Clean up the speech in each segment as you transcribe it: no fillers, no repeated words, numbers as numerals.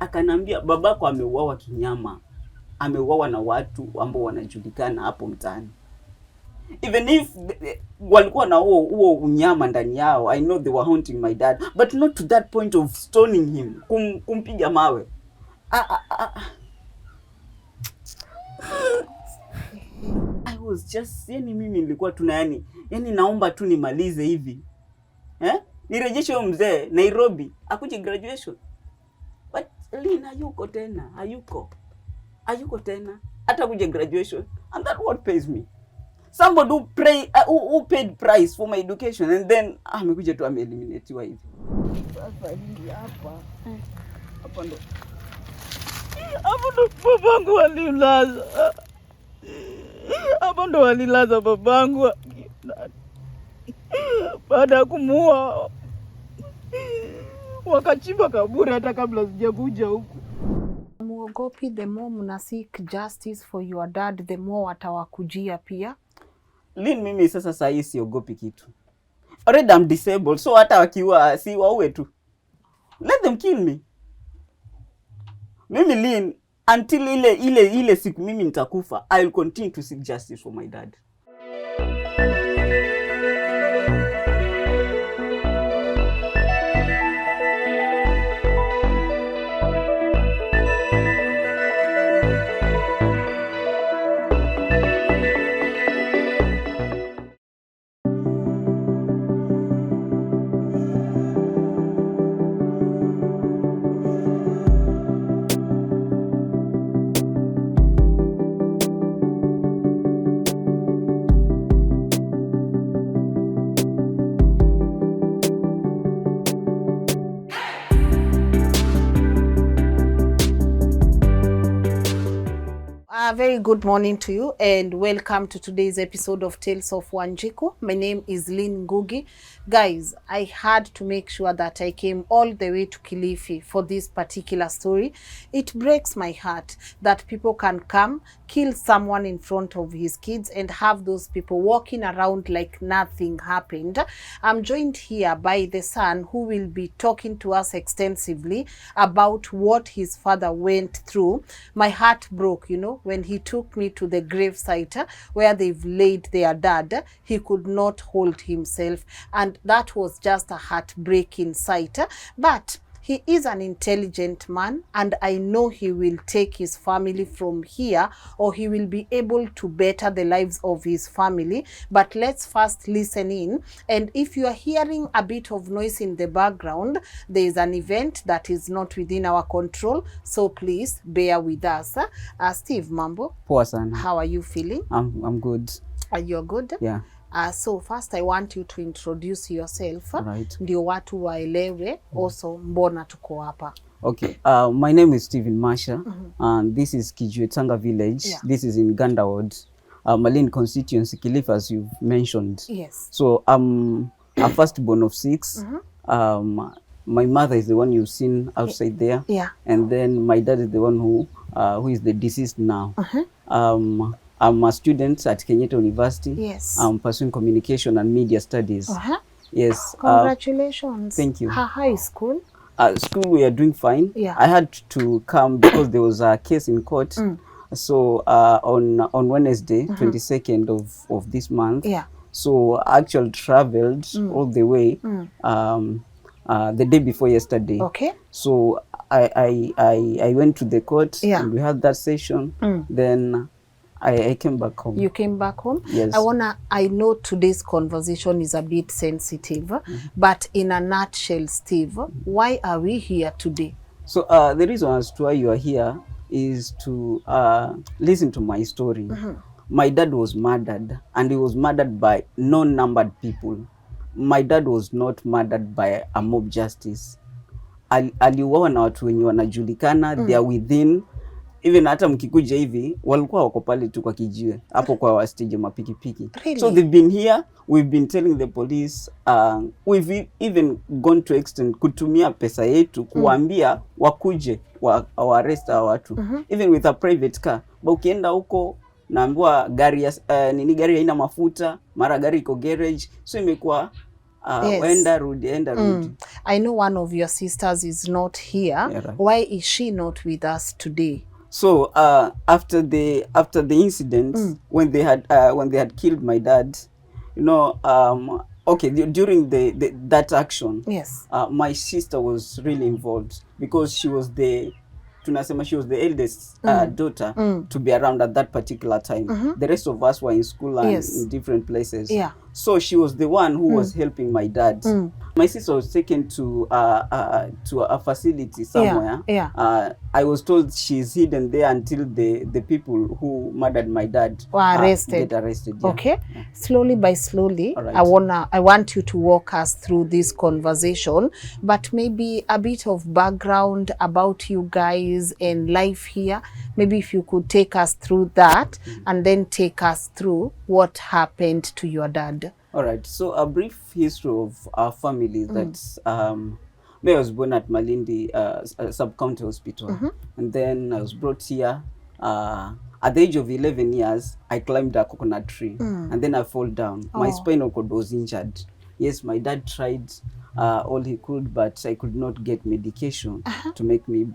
akanambia babako ameuawa kinyama, ameuawa na watu ambao wanajulikana hapo mtaani. Even if walikuwa na huo unyama ndani yao, I know they were haunting my dad, but not to that point of stoning him, kumpiga mawe. I was just, yani mimi nilikuwa tuna yani naomba tu nimalize hivi. Nirejeshe huyo mzee Nairobi akuje graduation. But Lynn hayuko tena, hayuko tena. Hata kuje graduation, and that what pays me. Somebody who paid price for my education, and then amekuja tu ameeliminatiwa hivi. Sasa hivi hapa ndo babangu walilaza. Hapo ndo walilaza babangu baada ya kumuua, wakachimba kaburi hata kabla sijakuja huku. Muogopi the more mna seek justice for your dad, the more watawakujia pia? Lynn, mimi sasa saa hii siogopi kitu. Already I'm disabled, so hata wakiwa si waue tu. Let them kill me. Mimi Lynn, until ile siku mimi nitakufa, I will continue to seek justice for my dad. A very good morning to you and welcome to today's episode of Tales of Wanjiku. My name is Lynn Ngugi. Guys, I had to make sure that I came all the way to Kilifi for this particular story. It breaks my heart that people can come, kill someone in front of his kids and have those people walking around like nothing happened. I'm joined here by the son who will be talking to us extensively about what his father went through. My heart broke, you know, when he took me to the grave site where they've laid their dad. He could not hold himself, and that was just a heartbreaking sight. But he is an intelligent man, and I know he will take his family from here, or he will be able to better the lives of his family. But let's first listen in. And if you are hearing a bit of noise in the background, there is an event that is not within our control, so please bear with us. Steve, mambo? Poa sana. How are you feeling? I'm good. You're good? Yeah. So first I want you to introduce yourself. Right. Ndio watu waelewe also mbona tuko hapa. Okay. My name is Stephen Masha. And this is Kijuetanga village. Yeah. This is in Ganda Ward, Malin constituency, Kilifi, as you've mentioned. Yes. So I'm a firstborn of 6. My mother is the one you've seen outside there. Yeah. And then my dad is the one who is the deceased now. I'm a student at Kenyatta University. Yes. I'm pursuing communication and media studies. Yes. Congratulations. Thank you. High school? School, we are doing fine. Yeah. I had to come because there was a case in court. So on Wednesday, 22nd of this month. Yeah. So I actually traveled all the way the day before yesterday. Okay. So I went to the court. Yeah. And we had that session. Then I came back home. You came back home? Yes. I know today's conversation is a bit sensitive, but in a nutshell, Steve, why are we here today? So the reason as to why you are here is to listen to my story. My dad was murdered, and he was murdered by non-numbered people. My dad was not murdered by a mob justice. Aliuawa na watu wenye wanajulikana. They are within. Even hata mkikuja hivi walikuwa wako pale tu kwa kijiwe hapo kwa stage mapikipiki. Really? So they've been here, we've been telling the police, we've even gone to extent kutumia pesa yetu kuambia wakuje wa arrest watu. Even with a private car. But ukienda huko naambiwa gari gari haina mafuta, mara gari iko garage. So imekuwa Yes. enda rudi. I know one of your sisters is not here. Yeah, right. Why is she not with us today? So after the incident, when they had killed my dad, okay, during that action, Yes. my sister was really involved because she was the eldest daughter to be around at that particular time. The rest of us were in school and Yes. in different places. Yeah. So she was the one who was helping my dad. My sister was taken to a facility somewhere. Yeah. I was told she's hidden there until the people who murdered my dad Were arrested. get arrested. Yeah. Okay. Slowly by slowly, All right. I want you to walk us through this conversation, but maybe a bit of background about you guys and life here. Maybe if you could take us through that and then take us through what happened to your dad. All right. So a brief history of our family. That I was born at Malindi Sub-County Hospital, and then I was brought here. At the age of 11 years, I climbed a coconut tree, and then I fall down. My spinal cord was injured. Yes, my dad tried all he could, but I could not get medication to make me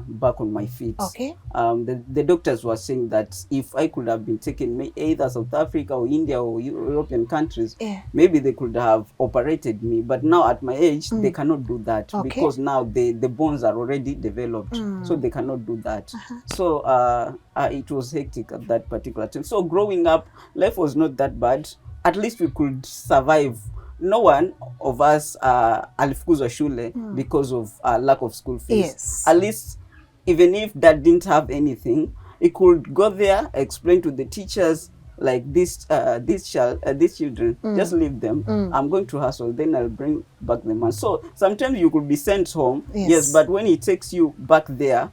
back on my feet. Okay. The doctors were saying that if I could have been taken either South Africa or India or European countries, maybe they could have operated me. But now at my age, they cannot do that because now the bones are already developed, so they cannot do that. So it was hectic at that particular time. So growing up, life was not that bad. At least we could survive. No one of us alifukuzwa shule because of lack of school fees. Yes. At least, even if dad didn't have anything, he could go there, explain to the teachers, like these children, just leave them. I'm going to hustle, then I'll bring back the money. So sometimes you could be sent home, yes, but when he takes you back there,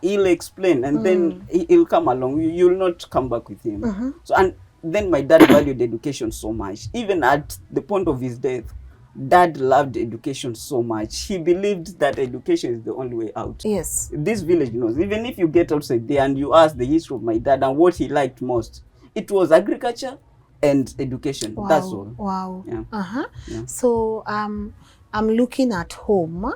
he'll explain, and then he'll come along. You'll not come back with him. So and then my dad valued education so much. Even at the point of his death, dad loved education so much. He believed that education is the only way out. Yes. This village knows. Even if you get outside there and you ask the history of my dad and what he liked most, it was agriculture and education. Wow. That's all. Wow. Yeah. Yeah. So I'm looking at home.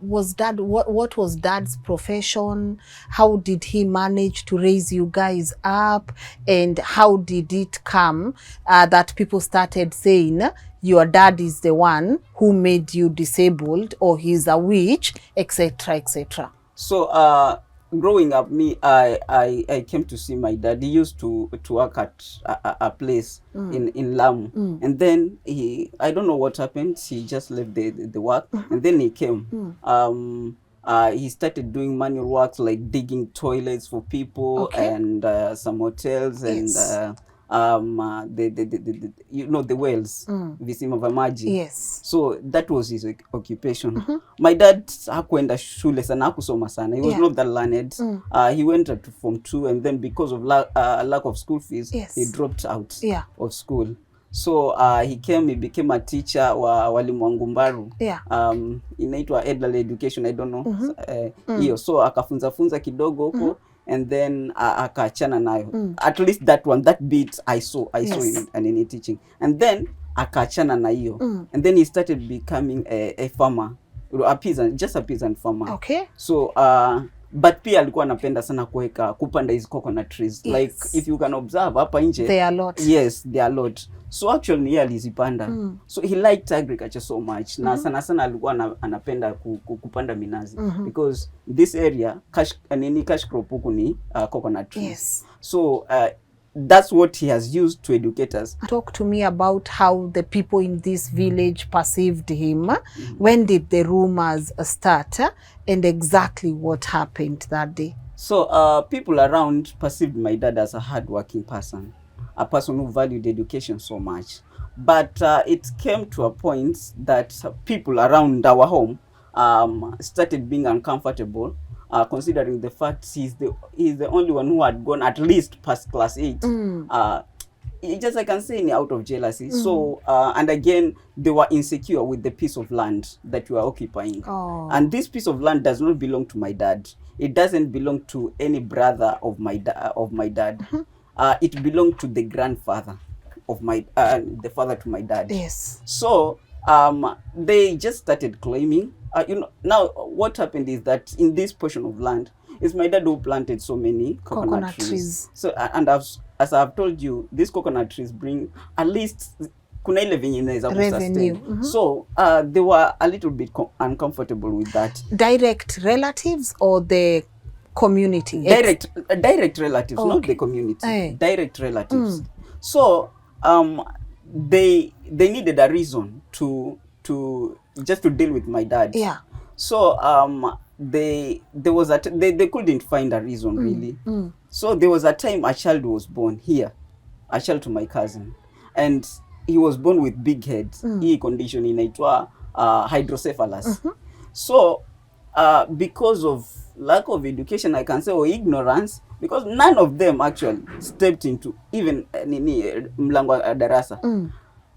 Was dad, what was dad's profession? How did he manage to raise you guys up? And how did it come that people started saying your dad is the one who made you disabled, or he's a witch, etc., etc.? So growing up, I came to see my dad. He used to work at a place in Lamu, and then I don't know what happened. He just left the work, and then he came. He started doing manual works like digging toilets for people and some hotels and the wells, visima vya maji. Yes. So that was his occupation. My dad hakuenda shule sana, hakusoma sana. He was not that learned. He went to Form 2, and then because of lack of school fees, he dropped out of school. So he became a teacher wa walimu wa Ngumbaru. Inaitwa elderly education, I don't know. Hiyo. So akafunza kidogo huko. And then akaachana nayo. At least that bit I saw in teaching. And then akaachana na hiyo. And then he started becoming a farmer, a peasant farmer. Okay. So but pia alikuwa anapenda sana kupanda hizo coconut trees. Yes. Like if you can observe hapa nje, there are a lot. Yes, there are a lot. So actually yeye alizipanda. So he liked agriculture so much. Na sana alikuwa anapenda kupanda minazi because this area cash crop huku ni coconut trees. Yes. So that's what he has used to educate us. Talk to me about how the people in this village perceived him. When did the rumors start, and exactly what happened that day? So people around perceived my dad as a hardworking person, a person who valued education so much. But it came to a point that people around our home started being uncomfortable, considering the fact he's the only one who had gone at least past class 8. Just I can say out of jealousy. So and again they were insecure with the piece of land that we are occupying. And this piece of land does not belong to my dad. It doesn't belong to any brother of my dad. It belonged to the grandfather. of my the father to my dad. Yes. So they just started claiming. Now what happened is that in this portion of land, it's my dad who planted so many coconut trees. So as I've told you, these coconut trees bring at least kuna ile venye inaweza revenue. So they were a little bit uncomfortable with that. Direct relatives or the community? Direct relatives, okay. Not the community. Direct relatives. So they needed a reason to just to deal with my dad. Yeah. So they couldn't find a reason really. So there was a time a child was born here, a child to my cousin, and he was born with big head. Hii condition inaitwa hydrocephalus. So because of lack of education, I can say, or ignorance, because none of them actually stepped into even mlango wa darasa.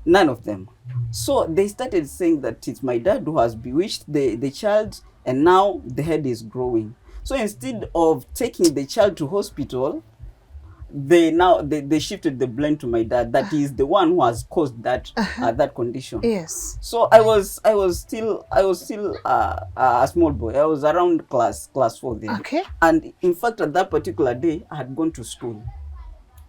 None of them. So they started saying that it's my dad who has bewitched the child, and now the head is growing. So instead of taking the child to hospital, they shifted the blame to my dad. That is the one who has caused that that condition. Yes. So I was still a small boy. I was around class 4 then. Okay. And in fact, at that particular day, I had gone to school.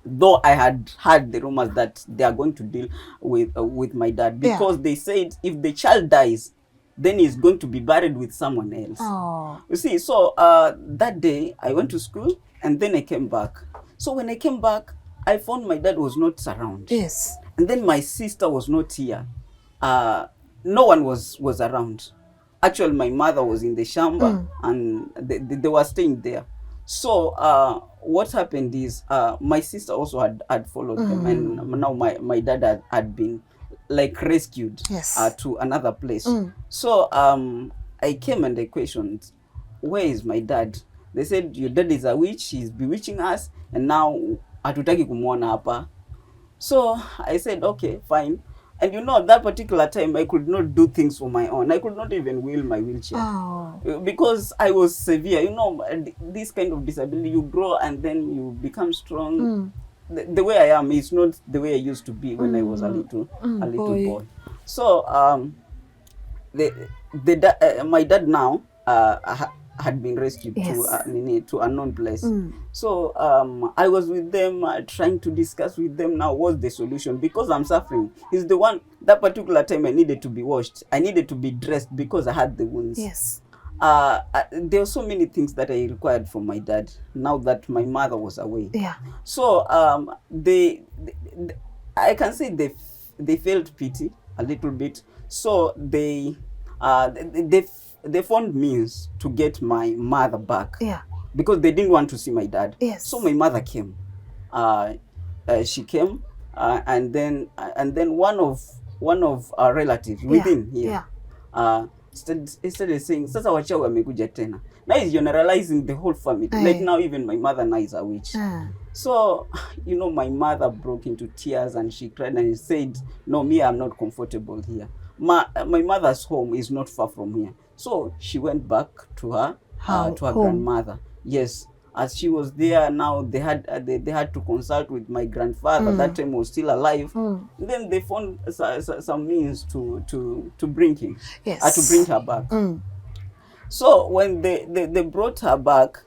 Though I had heard the rumors that they are going to deal with my dad, because they said if the child dies, then he's going to be buried with someone else. Oh. You see, so that day I went to school and then I came back. So when I came back, I found my dad was not around. Yes. And then my sister was not here. No one was around. Actually, my mother was in the shamba and they were staying there. So what happened is my sister also had followed them, and now my dad had been like rescued to another place. So I came and I questioned, where is my dad? They said, your dad is a witch, he's bewitching us, and now hatutaki kumuona hapa. So I said, okay, fine. And you know, at that particular time, I could not do things for my own. I could not even wheel my wheelchair. Because I was severe. You know, this kind of disability, you grow and then you become strong. The way I am is not the way I used to be when I was a little boy. So my dad now had been rescued to unknown place. So I was with them, trying to discuss with them now what's the solution, because I'm suffering. He's the one, that particular time I needed to be washed. I needed to be dressed because I had the wounds. Yes. There were so many things that I required from my dad now that my mother was away. Yeah. So I can say they felt pity a little bit. So they found means to get my mother back. Yeah. Because they didn't want to see my dad. Yes. So my mother came. She came, and then one of our relatives within here started saying, "Sasa wachawi wamekuja tena." Now he's generalizing the whole family. Like now even my mother now is a witch. So you know, my mother broke into tears and she cried and said, "No, me, I'm not comfortable here. My mother's home is not far from here." So she went back to her grandmother. Yes, as she was there, now they had to consult with my grandfather. That time was still alive. Then they found some means to bring him, to bring her back. So when they brought her back,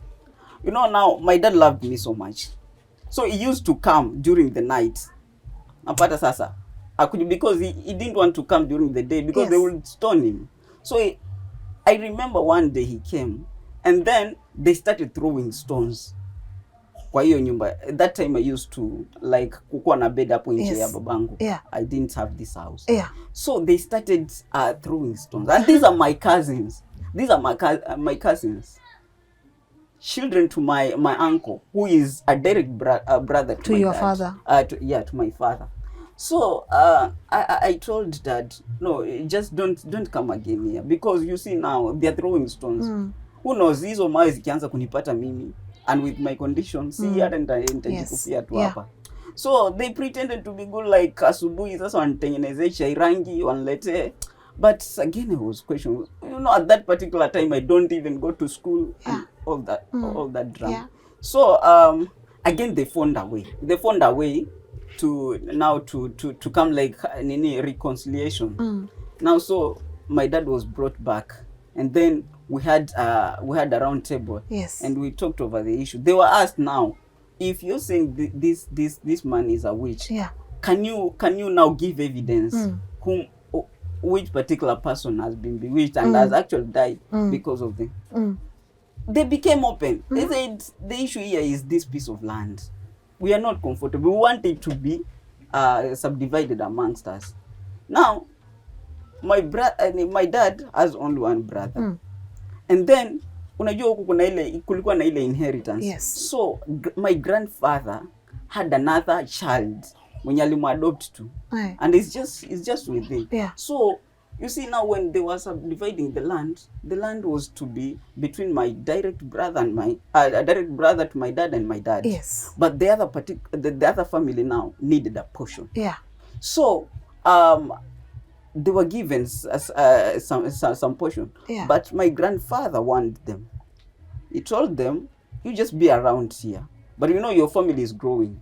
you know, now my dad loved me so much, so he used to come during the night. Napata sasa because he didn't want to come during the day because they would stone him. So I remember one day he came, and then they started throwing stones kwa hiyo nyumba. That time I used to like kukuwa na bed hapo nje ya babangu. I didn't have this house. So they started throwing stones, and these are my cousins. These are my cousins, children to my uncle, who is a direct brother to your dad. Father. To my father. So I told Dad, no, just don't come again here, because you see now they're throwing stones. Who knows, hizo mawe zikianza kunipata mimi, and with my condition, see hata nitajikufia tu hapa. So they pretended to be good, like asubuhi sasa wanitengenezee chai rangi wanilete. But again I was questioning. You know, at that particular time I don't even go to school and all that drama. So again they found a way. to come like nini reconciliation. Now so my dad was brought back, and then we had a round table. Yes. And we talked over the issue. They were asked, now if you're saying this man is a witch, Yeah. can you now give evidence which particular person has been bewitched and has actually died because of them? They became open. They said the issue here is this piece of land. We are not comfortable. We want it to be subdivided amongst us. Now, my dad has only one brother. And then unajua huku kulikuwa na ile inheritance. Yes. So my grandfather had another child mwenye alimuadopt to. And it's just with him. Yeah. So you see, now when they were subdividing the land was to be between my direct brother and my direct brother to my dad and my dad. Yes. But the other family now needed a portion. Yeah. So they were given some portion. Yeah. But my grandfather wanted them. He told them, you just be around here, but you know your family is growing.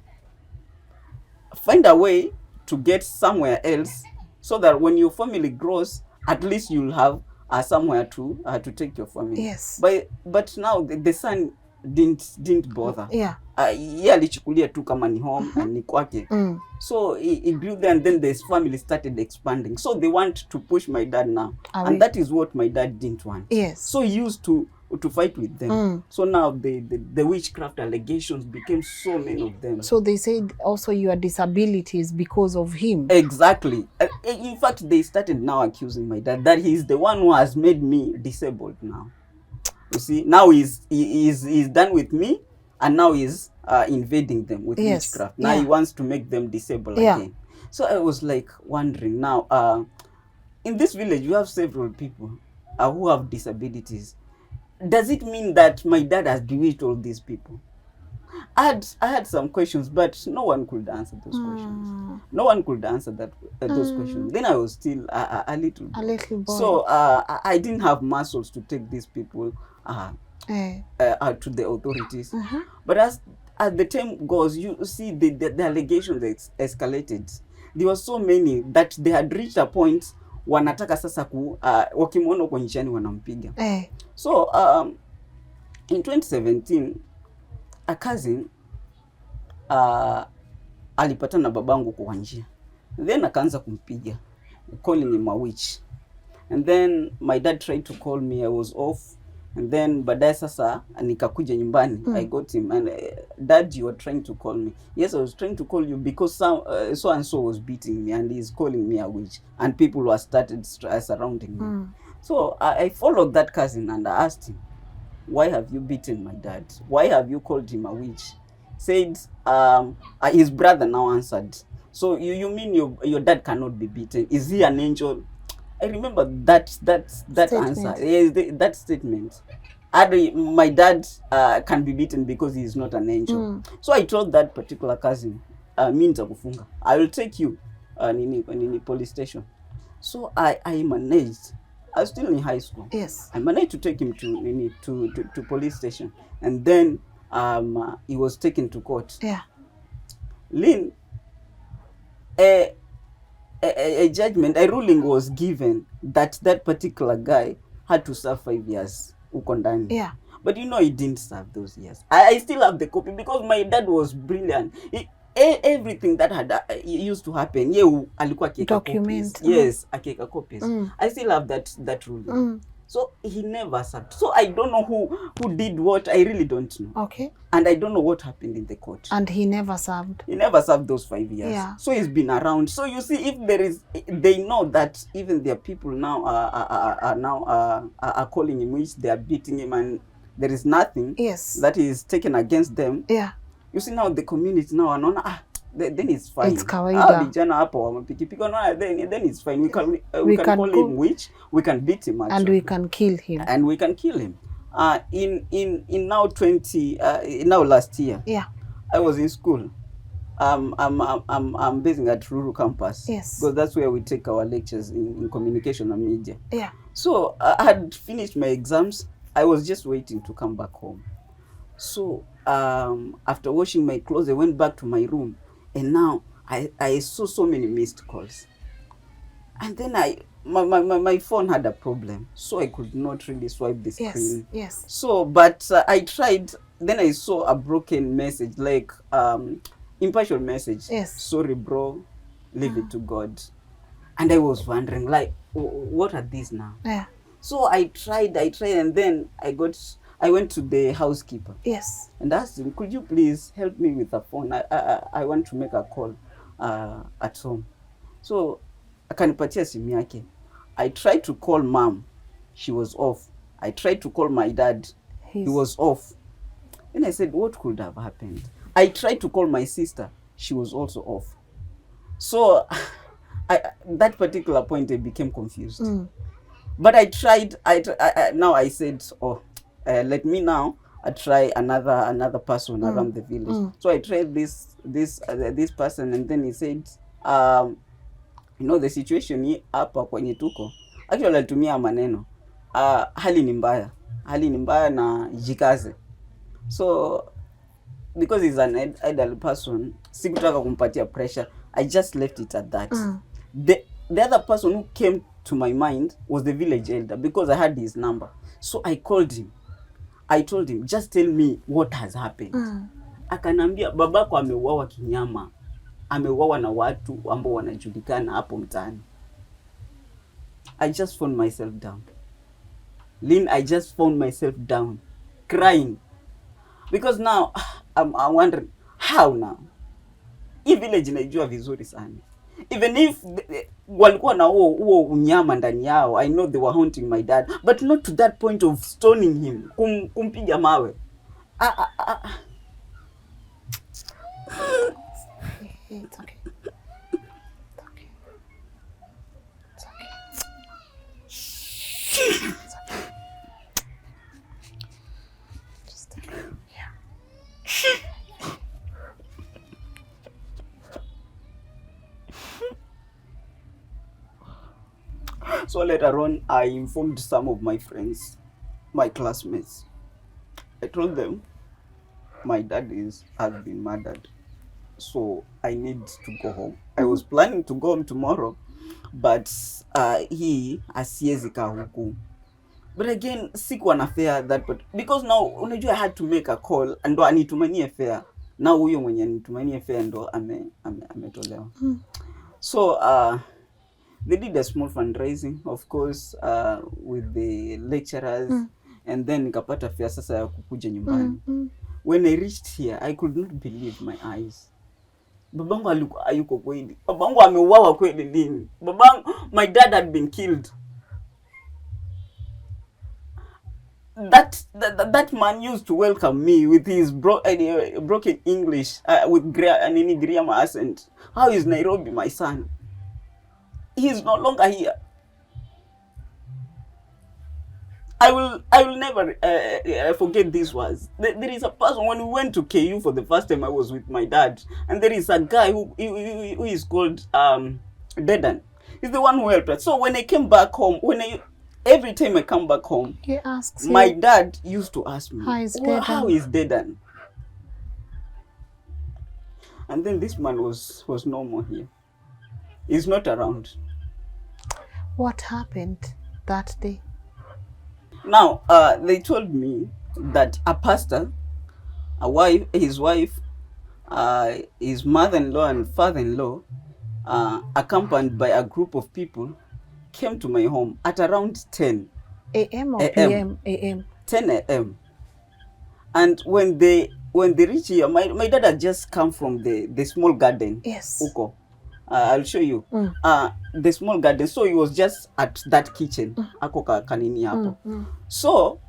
Find a way to get somewhere else, so that when your family grows, at least you'll have somewhere to take your family. Yes. But now the son didn't bother. Yeah. Yeye alichukulia tu kama ni home and ni kwake. So he grew there, and then this family started expanding. So they want to push my dad now. And that is what my dad didn't want. Yes. So he used to fight with them. So now the witchcraft allegations became so many of them. So they said also your disability is because of him. Exactly. In fact, they started now accusing my dad that he's the one who has made me disabled now. You see, now he's done with me, and now he's invading them with witchcraft. Now he wants to make them disabled again. So I was like wondering now, in this village you have several people who have disabilities. Does it mean that my dad has bewitched all these people? I had some questions, but no one could answer those questions. No one could answer those questions. Then I was still a little boy. So I didn't have muscles to take these people to the authorities. But as the time goes, you see the allegations escalated. There were so many that they had reached a point wanataka sasa wakimwona kwa njiani wanampiga. So in 2017 a cousin alipatana na babangu kwa njia, then akaanza kumpiga, calling him a witch. And then my dad tried to call me, I was off. And then baadaye sasa nikakuja nyumbani. I got him and dad, you were trying to call me. Yes, I was trying to call you because so and so was beating me and he's calling me a witch, and people were started surrounding me. So I followed that cousin and I asked him, why have you beaten my dad? Why have you called him a witch? Said his brother now answered, so you mean your dad cannot be beaten? Is he an angel? I remember that statement. Answer. Yes, that statement. My dad can be beaten because he is not an angel. So I told that particular cousin, mimi nitakufunga. I will take you nini police station. So I managed. I was still in high school. Yes. I managed to take him to police station, and then he was taken to court. Yeah. Lynn, a judgment, a ruling was given that particular guy had to serve 5 years huko ndani. Yeah. But you know he didn't serve those years. I still have the copy because my dad was brilliant. Everything that had used to happen, alikuwa akiweka copies. Yes, akiweka copies. I still have that ruling. So he never served. So I don't know who did what. I really don't know. Okay. And I don't know what happened in the court. And he never served. He never served those 5 years. Yeah. So he's been around. So you see, if they know that even their people now are calling him witch, they are beating him, and there is nothing that is taken against them. Yeah. You see now the community now anaona then it's fine. It's kawaida. Vijana hapo wamepikipika, no, then it's fine. We can call him witch. We can beat him actually. And we can kill him. And we can kill him. In now now last year. Yeah. I was in school. I'm basing at Ruru campus. Yes. Because that's where we take our lectures in communication and media. Yeah. So I had finished my exams. I was just waiting to come back home. So after washing my clothes, I went back to my room, and now I saw so many missed calls. And then my phone had a problem, so I could not really swipe the screen. Yes. So, but I tried. Then I saw a broken message, like impartial message. Yes. Sorry, bro. Leave it to God. And I was wondering, like, what are these now? Yeah. So I tried, and then I went to the housekeeper. Yes. And asked him, could you please help me with the phone? I want to make a call at home. So akanipatia simu yake. I tried to call mom, she was off. I tried to call my dad, he was off. Then I said, what could have happened? I tried to call my sister, she was also off. So that particular point I became confused. But I tried. Now I said, oh, let me now try another person around the village. So I tried this person, and then he said, you know, the situation hapa kwenye tuko. Actually alitumia maneno. Hali ni mbaya na jikaze. So because he's an idle person, sikutaka kumpatia pressure. I just left it at that. The other person who came to my mind was the village elder, because I had his number. So I called him. I told him, just tell me what has happened. Akanambia, babako ameuawa kinyama. Ameuawa na watu ambao wanajulikana hapo mtaani. I just found myself down. Lynn, I just found myself down, crying. Because now, I'm wondering, how now? Hii village naijua vizuri sana. Even if walikuwa na huo unyama ndani yao, I know they were haunting my dad, but not to that point of stoning him, kumpiga mawe. It's okay. It's okay. It's okay. It's okay. Just yeah. So later on, I informed some of my friends, my classmates. I told them my dad has been murdered, so I need to go home. I was planning to go home tomorrow, but he asiezi kaa huku. But again, sikuwa na fare that, but because now unajua I had to make a call, ndo anitumanie fare. Now huyo mwenye anitumanie fare ndo ametolewa. So they did a small fundraising, of course, with the lecturers, and then nikapata fare sasa ya kukuja nyumbani. When I reached here, I could not believe my eyes. Babangu hayuko kweli. Babangu ameuawa kweli lini? My dad had been killed. That man used to welcome me with his broken English, with an grammar accent. How is Nairobi, my son? He is no longer here. I will never forget these words. There is a person, when we went to KU for the first time, I was with my dad, and there is a guy who is called Dedan. He's the one who helped us. So when I came back home, every time I come back home, He asks my you, dad used to ask me, how is Dedan? And then this man was no more here. He's not around. what happened that day? Now, they told me that a pastor, his wife, his mother-in-law and father-in-law, accompanied by a group of people, came to my home at around 10 a.m. or p.m.? A.m. 10 a.m. And when they reach here, my dad had just come from the small garden. Yes. Uko. I'll show you. The small garden. So he was just at that kitchen. Ako kanini hapo. So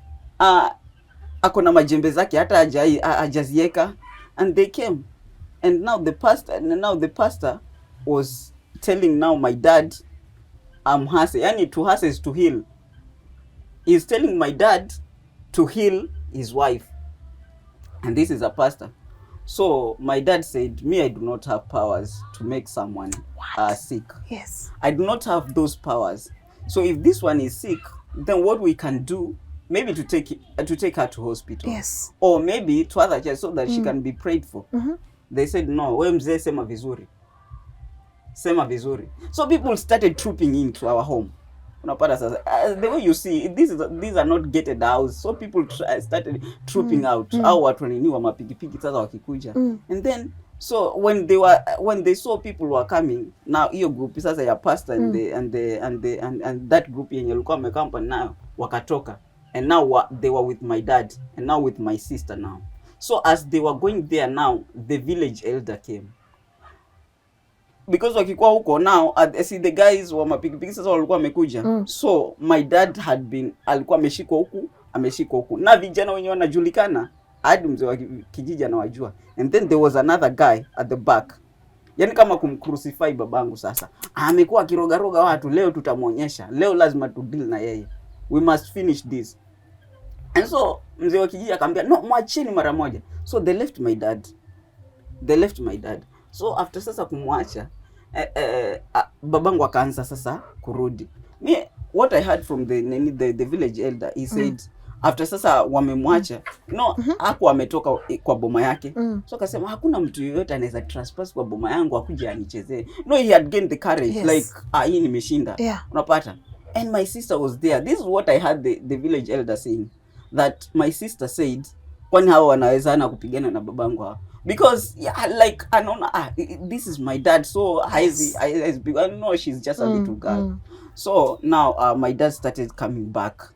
ako na majembe zake hata hajazieka, and they came. And now the pastor was telling now my dad, yani to hase is to heal. He's telling my dad to heal his wife. And this is a pastor. So my dad said, me, I do not have powers to make someone sick. Yes. I do not have those powers. So if this one is sick, then what we can do, maybe to take her to hospital. Yes. Or maybe to other church so that she can be prayed for. They said, no, we mzee sema vizuri. Sema vizuri. So people started trooping into our home. Unapata sasa, the way you see these are not gated house, so people started trooping out. Au watu nini wa mapigipigi sasa wakikuja. And then so when they saw people were coming, now hiyo group sasa ya pastor and that group yenye walikuwa wamekampa nayo wakatoka, and now they were with my dad and now with my sister now. So as they were going there now, the village elder came. Because wakikuwa huko now, see the guys wa mapigipigi sasa walikuwa wamekuja. So my dad alikuwa ameshikwa huku na vijana wenyewe wanajulikana, hadi mzee wa kijiji anawajua. And then there was another guy at the back, yani kama kumcrucify babangu. Sasa amekuwa kirogaroga watu, leo tutamuonyesha, leo lazima tu deal na yeye, we must finish this. And so mzee wa kijiji akamwambia no, mwacheni mara moja. So they left my dad. So after sasa kumwacha, babangu akaanza sasa kurudi. What I heard from the village elder, he said after sasa wamemwacha, hapo ametoka kwa boma yake. So akasema hakuna mtu yeyote anaweza trespass kwa boma yangu akuje anichezee. He had gained the courage, like hii nimeshinda. Unapata? And my sister was there. This is what I heard the village elder saying, that my sister said, kwani hao wanawezana kupigana na babangu hao? Because like anaona this is my dad, so I know she's just a little girl. So now my dad started coming back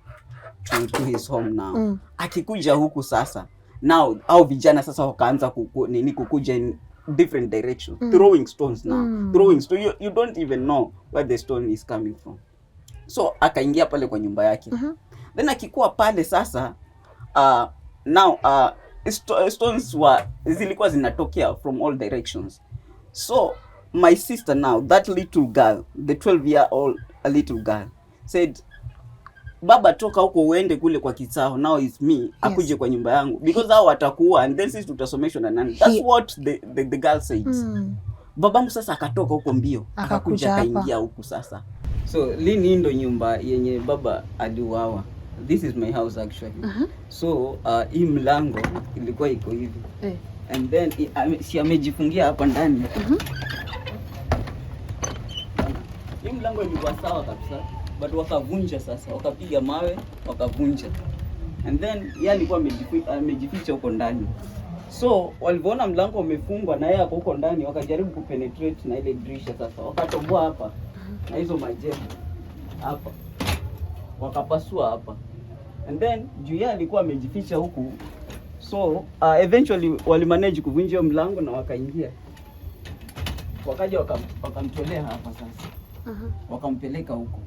to his home now. Akikuja huku sasa, now au vijana sasa wakaanza kukuja in different directions, throwing stones now. Throwing stone, you don't even know where the stone is coming from. So akaingia pale kwa nyumba yake. Then akikuwa pale sasa, now stones zilikuwa zinatokea from all directions. So my sister now, that little girl, the 12-year-old little girl, said, baba toka huko uende kule kwa Kitao, now it's me, akuje kwa nyumba yangu, because hao watakuwa and then sisi tutasomeshwa na nani. That's what the girl says. Babangu sasa akatoka huko mbio, akakuja akaingia huku sasa. So lini ndo nyumba yenye baba aliuawa. This is my house actually. So hii mlango ilikuwa iko hivi. And then si amejifungia hapa ndani. Hii mlango ilikuwa sawa kabisa, but wakavunja sasa, wakapiga mawe, wakavunja. And then yeye alikuwa amejificha huko ndani. So walipoona mlango umefungwa na yeye hapo huko ndani, wakajaribu kupenetrate na ile dirisha sasa. Wakatoboa hapa na hizo majengo hapa, wakapasua hapa. And then juu yeye alikuwa amejificha huku, so eventually walimanage kuvunja mlango na wakaingia. Wakaja wakamtolea hapa sasa. Wakampeleka huko.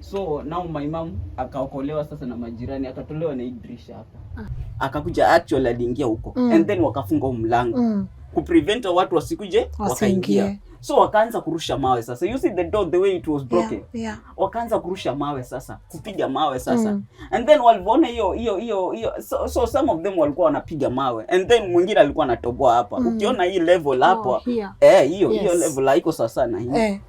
So now my mom akaokolewa sasa na majirani, akatolewa na dirisha hapa. Akakuja actually aliingia huko. And then wakafunga mlango. Kuprevent watu wasikuje wakaingia. So wakaanza kurusha mawe sasa. You see the door, the way it was broken. Wakaanza kurusha mawe sasa, kupiga mawe sasa. And then walipoona hiyo so some of them walikuwa wanapiga mawe. And then mwingine alikuwa anatoboa hapa. Ukiona hii level hapo, hiyo level haiko sasa na hii.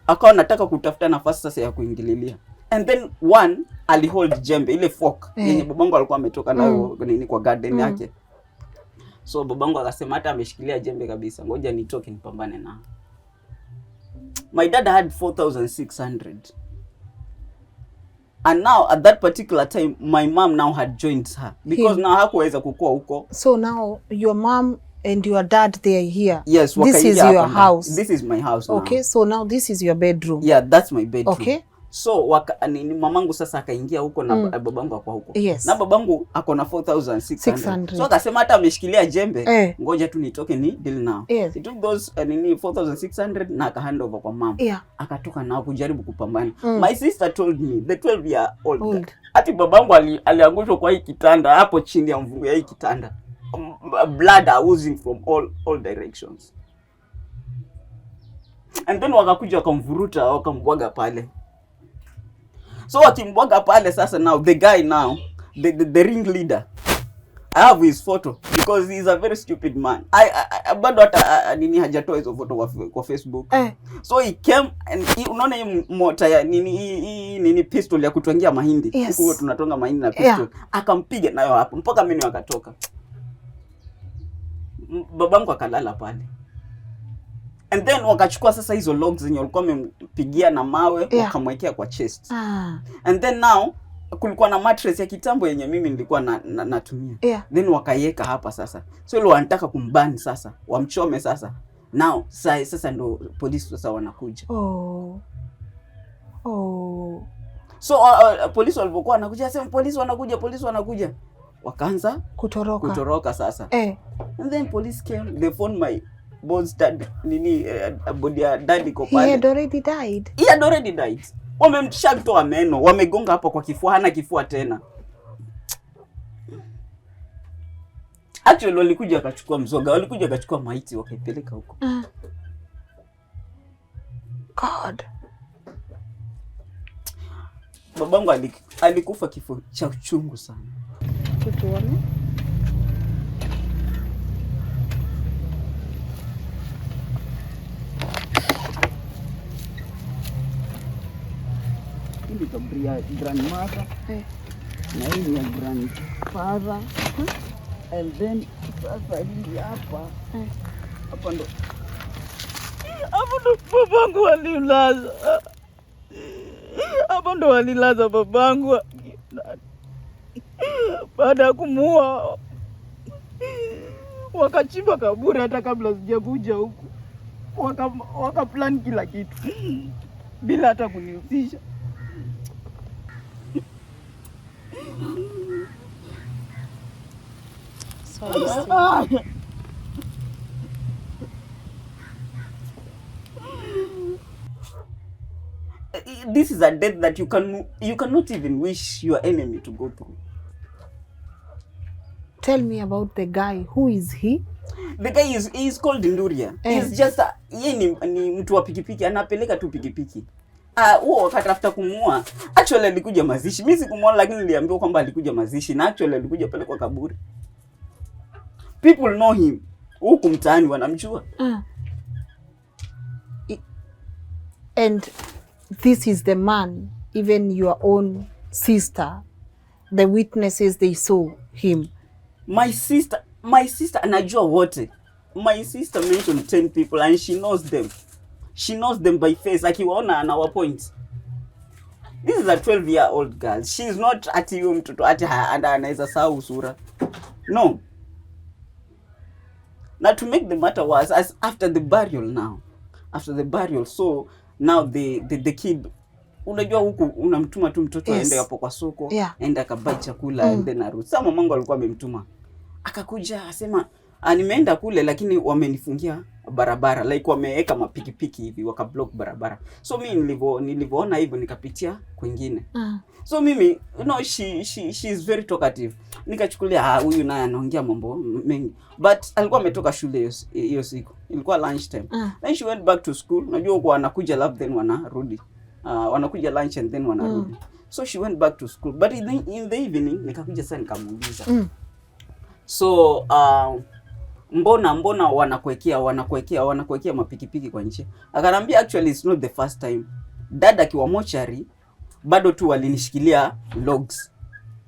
Akawa nataka kutafuta nafasi sasa ya kuingililia. And then one alihold jembe, ile fork yenye babangu alikuwa ametoka nayo kwa garden yake. So babangu akasema hata ameshikilia jembe kabisa, ngoja nitoke nipambane na. My dad had 4,600. And now at that particular time my mom now had joined her because now hakuweza kukua huko. So now your mom and your dad, they are here. Yes, this is your house. This is my house now. Okay, so now this is your bedroom. Yeah, that's my bedroom. Okay. So mamangu sasa akaingia huko na babangu akwa huko. Yes. Na babangu ako na 4,600. So akasema hata ameshikilia jembe, ngoja tu nitoke ni deal now. Yes. He took those 4,600 na aka hand over kwa mama. Akatoka nao kujaribu kupambana. My sister told me, the 12-year-old, ati babangu aliangushwa kwa hii kitanda hapo chini ya mvungu ya hii kitanda. Blood oozing from all directions. And then wakakuja wakamvuruta, wakambwaga pale. So wakimbwaga pale sasa, now the guy now, the ring leader, I have his photo because he's a very stupid man. I bado hata nini hajatoa hizo photo kwa Facebook. So he came and unaona hii mota ya nini pistol ya kutwangia mahindi. Huko tunatonga mahindi na pistol. Akampiga nayo hapo mpaka mimi wakatoka. Babangu akalala pale. And then wakachukua sasa hizo logs zenye walikuwa wamempigia na mawe, wakamwekea kwa chest. And then now kulikuwa na mattress ya kitambo yenye mimi nilikuwa natumia. Then wakaiweka hapa sasa. So ile wanataka kumbani sasa, wamchome sasa. Now sasa ndo polisi sasa wanakuja. So polisi walipokuwa wanakuja, sema polisi wanakuja. Wakaanza kutoroka sasa. And then police came, they found my boss dad, body ya daddy ko pale. He had already died. Wamemshatoa meno, wamegonga hapa kwa kifua, hana kifua tena. Actually walikuja akachukua mzoga, walikuja akachukua maiti wakaipeleka huko. God. Babangu alikufa kifo cha uchungu sana. Tuone. Hii kaburi ya grandmother. Na hii ni ya grandfather. And then sasa hii hapa. Hapa ndo babangu walilaza. Hapa ndo walilaza babangu. Baada ya kumuua wakachimba kaburi hata kabla sijakuja huku. Wakaplan kila kitu bila hata kunihusisha. This is a death that you cannot even wish your enemy to go through. Tell me about the guy. Who is he? The guy is called Nduria. He's just yeye ni mtu wa pikipiki, anapeleka tu pikipiki. Huo wakati after kumuua, actually alikuja mazishi. Mimi sikumuona lakini niliambiwa kwamba alikuja mazishi na actually alikuja pale kwa kaburi. People know him. Huku mtaani wanamjua. And this is the man, even your own sister, the witnesses, they saw him. My sister anajua wote. My sister mentioned 10 people and she knows them. She knows them by face. Akiwaona anawa point. This is a 12-year-old girl. She is not ati huyo mtoto ati anaweza sahau sura. No. Now to make the matter worse, as after the burial, so now the kid, unajua huku unamtuma tu mtoto aende hapo kwa soko, aende akabai chakula and then arudi. Sasa mamangu alikuwa amemtuma. Akakuja asema, nimeenda kule lakini wamenifungia barabara, like wameweka mapikipiki hivi wakablock barabara. So mimi nilivyoona hivyo nikapitia kwingine. So mimi she is very talkative. Nikachukulia huyu naye anaongea mambo mengi. But alikuwa ametoka shule hiyo siku. Ilikuwa lunch time. Then she went back to school. Unajua huko wanakuja lab then wanarudi. Wanakuja lunch and then wanarudi. So she went back to school. But in the evening nikakuja sasa nikamuuliza. So mbona wanakuwekea mapikipiki kwa nje? Akanambia actually it's not the first time. Dad akiwa mochari bado tu walinishikilia logs.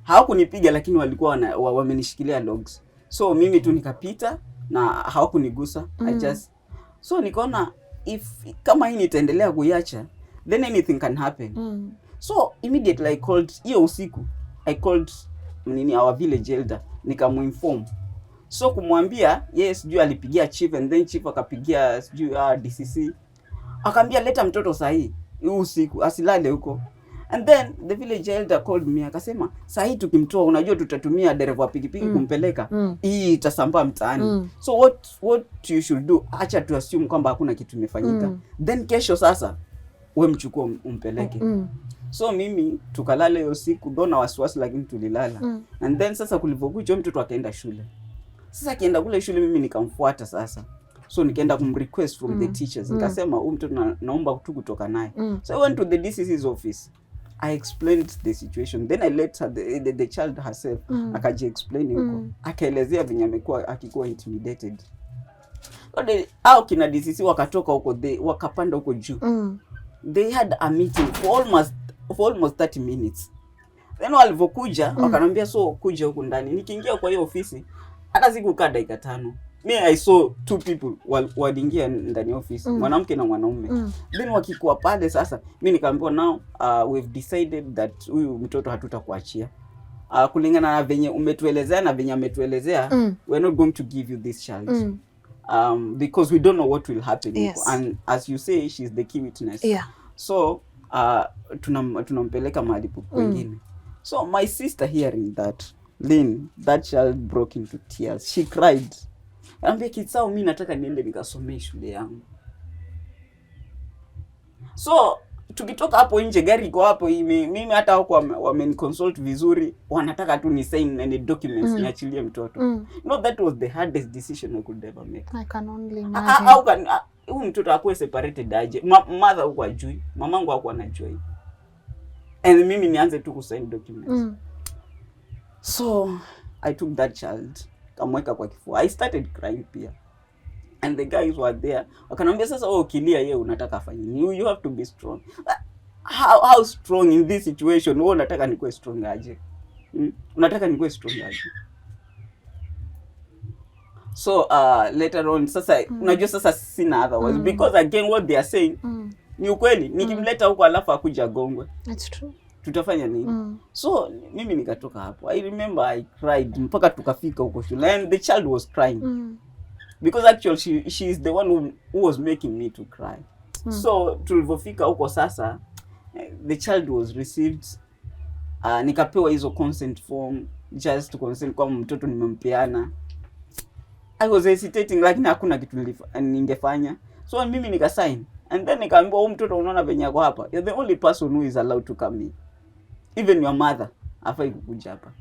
Hawakunipiga lakini walikuwa wamenishikilia logs. So mimi tu nikapita na hawakunigusa. So nikaona if kama hii nitaendelea kuiacha then anything can happen. So immediately I called hiyo usiku. I called our village elder nikamuinform. So kumwambia yes sijui alipigia chief and then chief akapigia sijui DCC. Akaambia leta mtoto sahi usiku asilale huko. And then the village elder called me akasema sahi tukimtoa unajua tutatumia dereva wa pikipiki kumpeleka. Hii itasambaa mtaani. So what you should do, acha tu assume kwamba hakuna kitu kimefanyika. Then kesho sasa wewe mchukue umpeleke. So mimi tukalala hiyo siku dona wasiwasi lakini tulilala. And then sasa kulipokuja mtoto akaenda shule. Sasa akienda kule shule mimi nikamfuata sasa. So nikaenda kumrequest from the teachers. Nikasema huyu mtoto naomba tu kutoka naye. So I went to the DCC's office. I explained the situation. Then I let her, the child herself akaji explain huko. Akaelezea venye amekuwa akikuwa intimidated. Au kina DCC wakatoka huko wakapanda huko juu. They had a meeting for almost 30 minutes. Then walivokuja wakanambia so kuja huko ndani. Nikiingia kwa hiyo ofisi hata sikukaa dakika 5. Me I saw two people waliingia ndani office, mwanamke na mwanaume. Then wakikuwa pale sasa, mimi nikaambiwa now we've decided that huyu mtoto hatutakuachia. Kulingana na venye umetuelezea na venye ametuelezea, we're not going to give you this child. Because we don't know what will happen. Yes. And as you say, she's the key witness. Yeah. So tunampeleka mahali kwingine. So my sister hearing that, Lynn, that child broke into tears. She cried. Ambia Kitsao, mimi nataka niende nikasomee shule yangu. So tukitoka hapo nje, gari iko hapo, mimi hata huko wameniconsult vizuri, wanataka tu ni sign any documents niachilie mtoto. No, that was the hardest decision I could ever make. I can only imagine. How can huyu mtoto akuwe separated aje? Mother huko ajui, mamangu hakuwa anajua hivi. And mimi nianze tu kusign documents. So I took that child, kamweka kwa kifua. I started crying pia. And the guys were there. Wakanambia sasa wewe ukilia yeye unataka afanye nini? You have to be strong. How strong in this situation? Wewe unataka nikuwe strong aje? Unataka nikuwe strong aje? So later on sasa unajua sasa sina otherwise because again what they are saying ni ukweli. Nikimleta huko alafu akuja gongwe. It's true. Tutafanya nini? So mimi nikatoka hapo. I remember I cried mpaka tukafika huko shule and the child was crying. Because actually she is the one who was making me to cry. So tulivofika huko sasa, the child was received. Nikapewa hizo consent form just to consent kwa mtoto nimempeana. I was hesitating lakini hakuna kitu ningefanya. So mimi nikasign and then nikaambiwa huyu mtoto unaona venye yako hapa, you're the only person who is allowed to come in. Even your mother hafai kukuja hapa.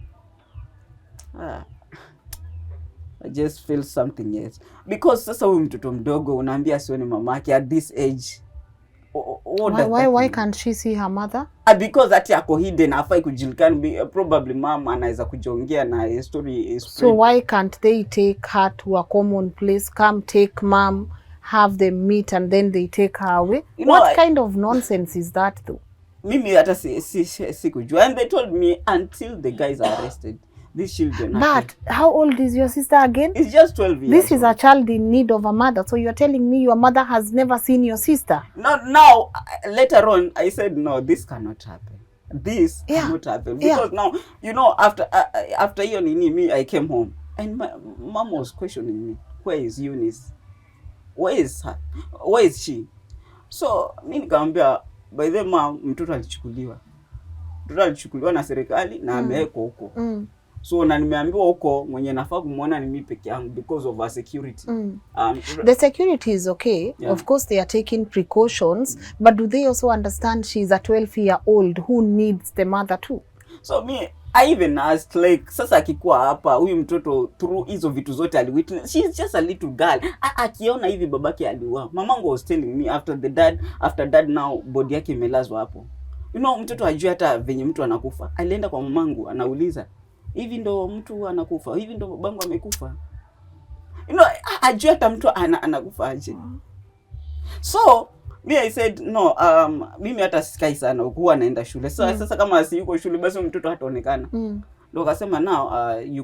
I just feel something else. Because sasa huyu mtoto mdogo unaambia sione mamake at this age. Why can't she see her mother? Because that yako hidden, hafai kujulikana. Probably mom anaweza kujiongea na story is spread. So why can't they take her to a common place, come take mom, have them meet and then they take her away? What kind of nonsense is that though? Mimi hata sikujua. And they told me until the guys are arrested, these children are But how old is your sister again? It's just 12 years. This is a child in need of a mother. So you're telling me your mother has never seen your sister? No, now, later on, I said, no, this cannot happen. This cannot happen. Because now, you know, after hiyo nini, me, I came home. And my mom was questioning me, where is Eunice? Where is her? Where is she? So, mimi nikamwambia, by the mom, mtoto alichukuliwa. Mtoto alichukuliwa na serikali na amewekwa huko. So na nimeambiwa huko mwenye nafaa kumuona ni mimi peke yangu because of our security. The security is okay. Yeah. Of course they are taking precautions, but do they also understand she's a 12-year-old who needs the mother too? So me, I even asked like sasa akikuwa hapa huyu mtoto through hizo vitu zote aliwitness. She's just a little girl. Akiona hivi babake aliuawa. Mamangu was telling me after dad now body yake imelazwa hapo. You know mtoto hajui hata venye mtu anakufa. Alienda kwa mamangu anauliza, hivi ndo mtu anakufa, hivi ndo babangu amekufa. You know, ajua hata mtu anakufa aje. So me I said no, mimi hata sikai sana huwa naenda shule. So sasa kama si yuko shule basi mtoto hataonekana. Ndio akasema now you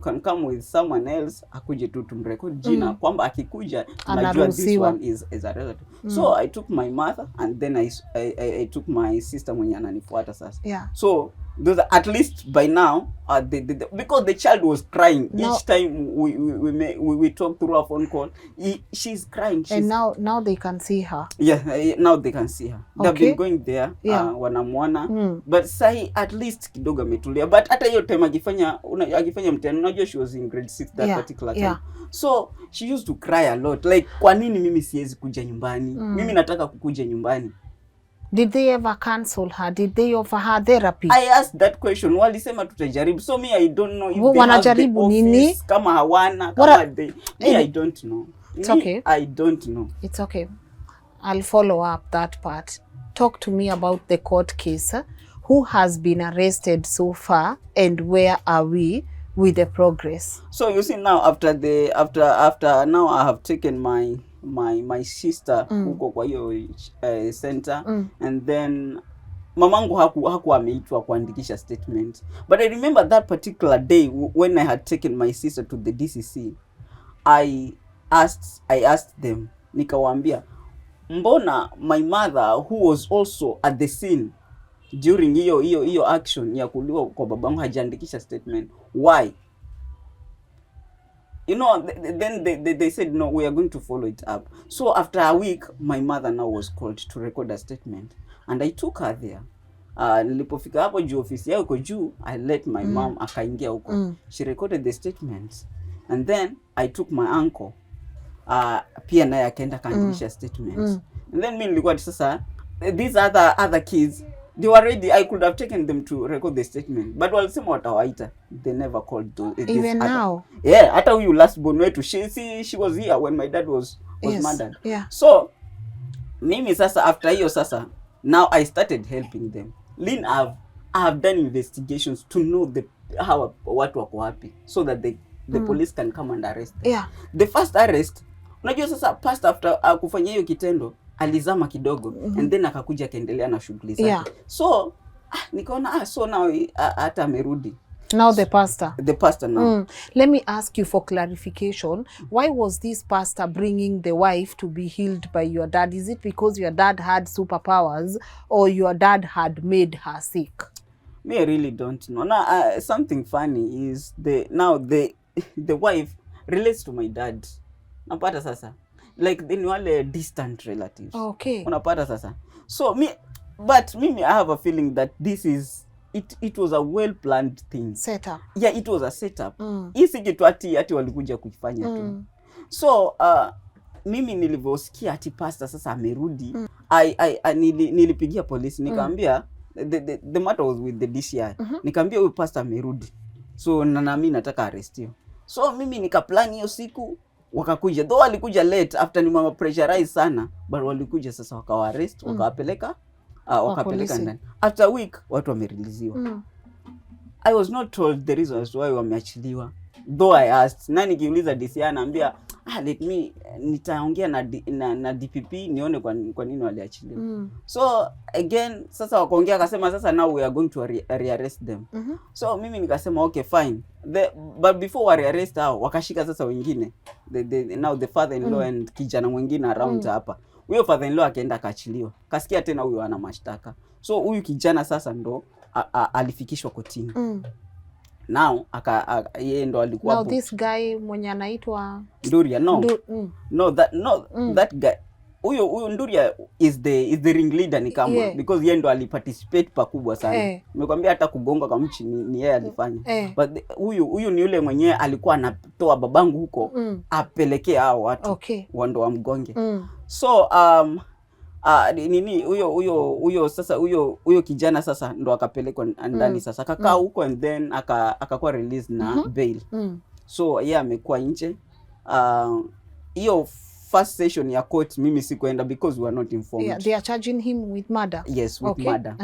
can come with someone else, akuje tu tumrecord jina kwamba akikuja tunajua this one is a relative. So I took my mother and then I took my sister mwenye ananifuata sasa. Yeah. So those at least by now because the child was crying each time we talk through a phone call, she's crying. And now they can see her. Yeah, now they can see her. They've been going there, wanamuona. But sai at least kidogo ametulia. But hata hiyo time akifanya mtihani, unajua she was in grade 6 that particular time. So she used to cry a lot. Like kwa nini mimi siwezi kuja nyumbani? Mimi nataka kukuja nyumbani. Did they ever cancel her? Did they offer her therapy? I asked that question. Walisema tutajaribu. So me I don't know if they wanajaribu have the office, nini? Kama hawana, kama they. Me I don't know. It's okay. I don't know. It's okay. I'll follow up that part. Talk to me about the court case. Who has been arrested so far and where are we with the progress? So you see now after now I have taken my sister huko kwa hiyo center and then mamangu haku ameitwa kuandikisha statement. But I remember that particular day when I had taken my sister to the DCC, I asked them, nikawaambia, mbona my mother who was also at the scene during hiyo action ya kuliwa kwa babangu hajaandikisha statement? Why? You know, then they said, no, we are going to follow it up. So after a week, my mother now was called to record a statement, and I took her there. Nilipofika hapo juu ofisi yao iko juu, I let my mom akaingia huko. She recorded the statements, and then I took my uncle, pia naye akaenda kaandikisha statements. And then mimi nilikuwa sasa, these other kids, they were ready. I could have taken them to record the statement, but walisema watawaita. They never called even now. Yeah, hata huyu last born wetu, she was here when my dad was murdered. Yeah. So mimi sasa after hiyo sasa, now I started helping them. Lynn, I have done investigations to know how watu wako wapi, so that the police can come and arrest them. Yeah. The first arrest, unajua sasa past after kufanya hiyo kitendo alizama kidogo, and then akakuja akaendelea na shughuli zake. Yeah. So nikaona so now hata amerudi. Now the pastor now. Let me ask you for clarification. Why was this pastor bringing the wife to be healed by your dad? Is it because your dad had superpowers, or your dad had made her sick? Me, I really don't know. Now, something funny is the wife relates to my dad. Napata sasa. Like they wale distant relatives. Okay. Unapata sasa. So I have a feeling that it was a well planned thing. Setup. Yeah, it was a setup. Hii si kitu ati walikuja kufanya tu. So mimi nilivyosikia ati pastor sasa amerudi, nilipigia polisi nikaambia the matter was with the DCI. Nikaambia huyu pastor amerudi. So na mimi nataka arrest. So mimi nikaplan hiyo siku, wakakuja. Though walikuja late after ni mama pressurize sana, but walikuja sasa wakawa arrest, wakawapeleka ndani. After a week watu wamereleasiwa. I was not told the reasons why wameachiliwa. Though I asked, na nikiuliza DCI anaambia, let me nitaongea na DPP nione kwa nini waliachiliwa. So again sasa wakaongea akasema sasa now we are going to rearrest them. So mimi nikasema okay fine. But before we rearrest hao wakashika sasa wengine. Now the father-in-law and kijana mwingine around hapa. Huyo father-in-law akaenda akaachiliwa. Kasikia tena huyo ana mashtaka. So huyu kijana sasa ndo alifikishwa kotini. Now yeye ndo alikuwa now this guy mwenye anaitwa Nduria. That guy huyo Nduria is the ring leader ni kama, yeah. Because yeye ndo aliparticipate pakubwa sana. Nimekwambia hata kugonga kwa mchi ni yeye alifanya. But huyu ni yule mwenyewe alikuwa anatoa babangu huko apelekea hao watu. Okay. Wando wa mgonge. So huyo sasa huyo kijana sasa ndo akapelekwa ndani sasa akakaa huko, and then akakuwa released na bail. So yeye amekuwa nje. Hiyo first session ya court mimi sikuenda because we were not informed. Yeah, they are charging him with murder. Yes, with murder.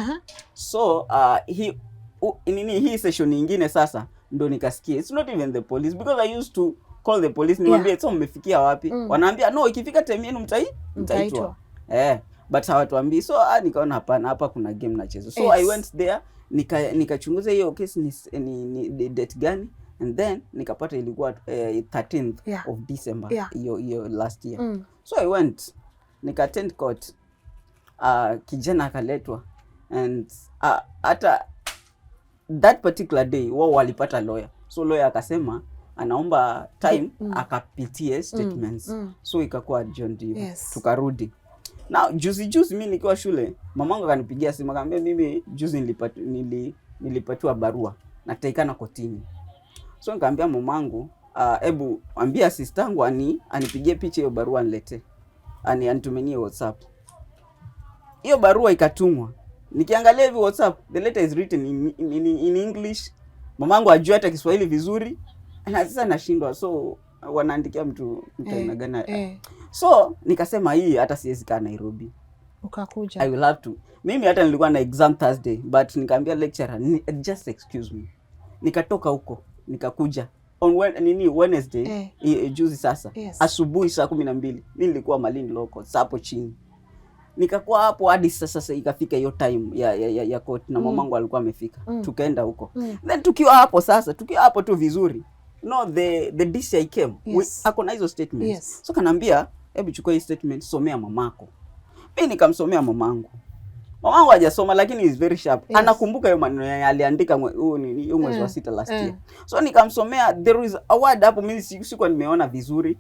So hii session nyingine sasa ndo nikasikia it's not even the police, because I used to call the police niwaambie so mmefikia wapi. Wanaambia no, ikifika time yenu mtaitwa. But hawatuambii. So nikaona hapana, hapa kuna game nacheza. So yes. I went there nikachunguza hiyo case ni date gani, and then nikapata ilikuwa 13th of December hiyo last year. So I went nika-attend court. Kijana akaletwa, and hata that particular day wao walipata lawyer. So lawyer akasema anaomba time akapitie statements. So ikakuwa John D. Yes. Tukarudi. Now juzi mimi nikiwa shule, mamangu akanipigia simu akaniambia mimi juzi nilipatiwa barua nataikana kotini. So nikamwambia mamangu, hebu ambia sistangu anipigie picha hiyo barua nilete. Anitumenie WhatsApp. Hiyo barua ikatumwa. Nikiangalia hivi WhatsApp, the letter is written in English. Mamangu ajua hata Kiswahili vizuri. Na sasa nashindwa, so wanaandikia mtu aina gani? So nikasema hii hata siwezi kaa Nairobi. Ukakuja. I will have to. Mimi hata nilikuwa na exam Thursday, but nikamwambia lecturer just excuse me. Nikatoka huko, nikakuja on Wednesday, juzi sasa. Yes. Asubuhi saa 12. Mimi nilikuwa Malindi local, hapo chini. Nikakuwa hapo hadi sasa ikafika hiyo time ya court na mamangu alikuwa amefika. Tukaenda huko. Then tukiwa hapo tu vizuri. no, the DCI came. Yes. Ako na hizo statements. Yes. So kanambia, hebu chukua hii statement, somea mamako. Mimi nikamsomea mamangu. Mamangu hajasoma lakini is very sharp. Yes. Anakumbuka hiyo maneno aliandika huo mwezi wa 6 last year. So nikamsomea, there is a word hapo mimi sikuwa nimeona vizuri.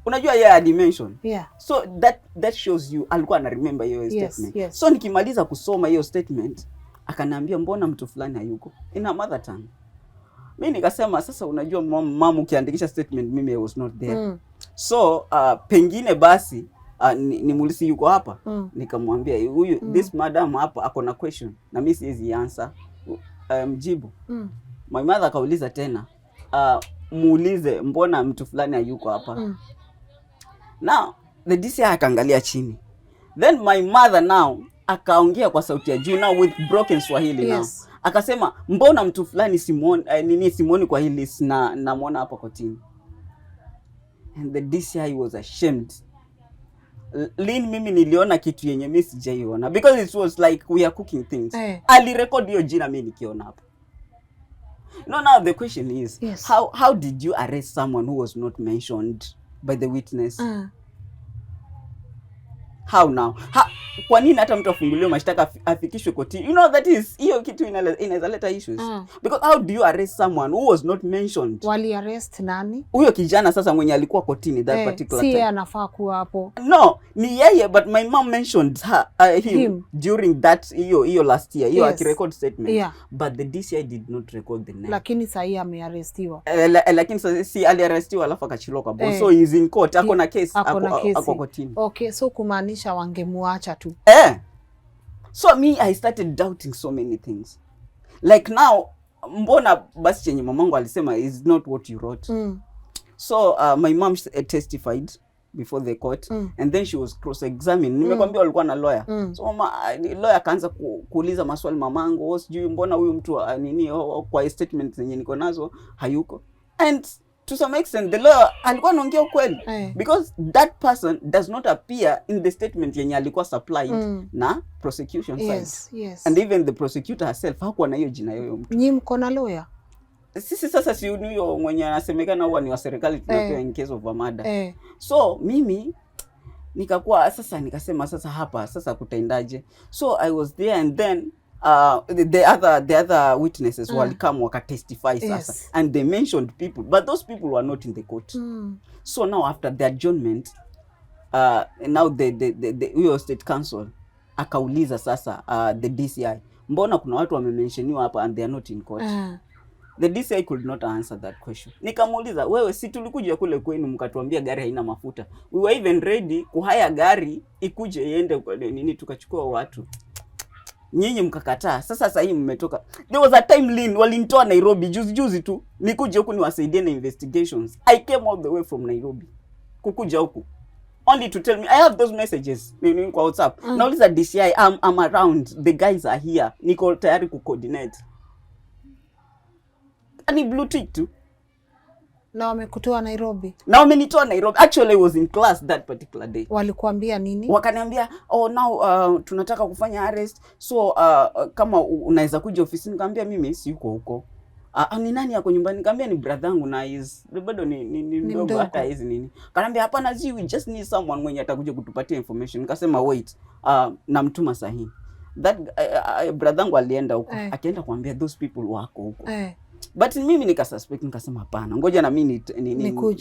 Unajua yeye had mention. Yeah. So that shows you alikuwa ana remember hiyo statement. Yes. So nikimaliza kusoma hiyo statement, akaniambia mbona mtu fulani hayuko in a mother tongue. Mimi nikasema sasa unajua mama ukiandikisha statement mimi I was not there. So pengine basi nimuulize yuko hapa. Nikamwambia huyu this madam hapa ako na question na mimi siwezi answer. Mjibu. My mother akauliza tena muulize mbona mtu fulani hayuko hapa. Now the DCI akaangalia chini. Then my mother now akaongea kwa sauti ya juu now with broken Swahili. Yes. Now akasema mbona mtu fulani Simoni kwa hii list na namuona hapa kotini. And the DCI was ashamed. Lynn, mimi niliona kitu yenye mimi sijaiona because it was like we are cooking things. Alirecord hiyo jina mimi nikiona hapa. No, now the question is, yes, how did you arrest someone who was not mentioned by the witness? How now? Kwa nini hata mtu afunguliwe mashtaka afikishwe kotini? You know that is hiyo kitu inaweza leta issues. Because how do you arrest someone who was not mentioned? Wali arrest nani? Huyo kijana sasa mwenye alikuwa kotini that particular time. Si anafaa kuwa hapo. No, ni yeye, but my mom mentioned him during that hiyo last year. Hiyo akirecord statement. Yeah. But the DCI did not record the name. Lakini sasa amearrestiwa. Lakini sasa si aliarrestiwa alafu akachiliwa kwa bond. So he's in court, ako na case, ako kotini. Okay, so kumaanisha wangemuacha tu. So me I started doubting so many things. Like now mbona basi chenye mamangu alisema is not what you wrote. So my mom testified before the court and then she was cross-examined. Nimekwambia walikuwa na lawyer. So lawyer kaanza kuuliza maswali mamangu, sijui mbona huyu mtu kwa statement zenye niko nazo hayuko. And to some extent the lawyer alikuwa anaongea ukweli because that person does not appear in the statement yenye alikuwa supplied na prosecution side. Yes. And even the prosecutor herself hakuwa na hiyo jina yoyo mtu. Nyinyi mko na lawyer? Sisi sasa si huyo mwenye anasemekana huwa ni wa serikali tunapewa in case of a murder. So mimi nikasema sasa hapa sasa kutaendaje. So I was there and then the other witnesses will come waka testify sasa and they mentioned people but those people were not in the court. So now after the adjournment now the state council akauliza sasa the DCI mbona kuna watu wamementioniwa hapa and they are not in court. The DCI could not answer that question. Nikamuuliza wewe si tulikuja kule kwenu mkatuambia gari haina mafuta. We were even ready kuhaya gari ikuje iende kwa nini tukachukua watu. Nyinyi mkakataa. Sasa hii mmetoka. There was a time Lynn walinitoa Nairobi juzi tu. Nikuje huku niwasaidie na investigations. I came all the way from Nairobi. Kukuja huku. Only to tell me I have those messages kwa WhatsApp. Nauliza DCI I'm around. The guys are here. Niko tayari kucoordinate. Ani blue tick tu. Na wamekutoa Nairobi. Na wamenitoa Nairobi. Actually I was in class that particular day. Walikuambia nini? Wakaniambia now tunataka kufanya arrest. So kama unaweza kuja ofisini. Nikamwambia mimi si yuko huko. Ni nani yako nyumbani? Nikamwambia ni brother yangu na bado ni mdogo hata hizi nini. Akaniambia hapana we just need someone mwenye atakuja kutupatia information. Nikasema wait. Namtuma sahihi. That brother yangu alienda huko. Akaenda kuambia those people wako huko. But mimi nikasuspect nikasema hapana. Ngoja na mimi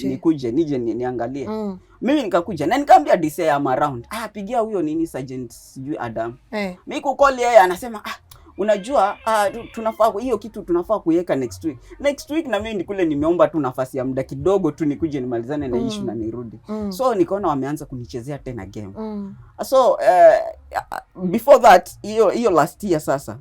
nikuje nije niangalie. Mimi nikakuja na nikamwambia DCI I'm around. Pigia huyo sergeant sijui Adam. Mimi kukoli yeye anasema unajua tunafaa hiyo kitu tunafaa kuiweka next week. Next week na mimi nikule nimeomba tu nafasi ya muda kidogo tu nikuje nimalizane na issue na nirudi. So nikaona wameanza kunichezea tena game. So before that hiyo last year sasa.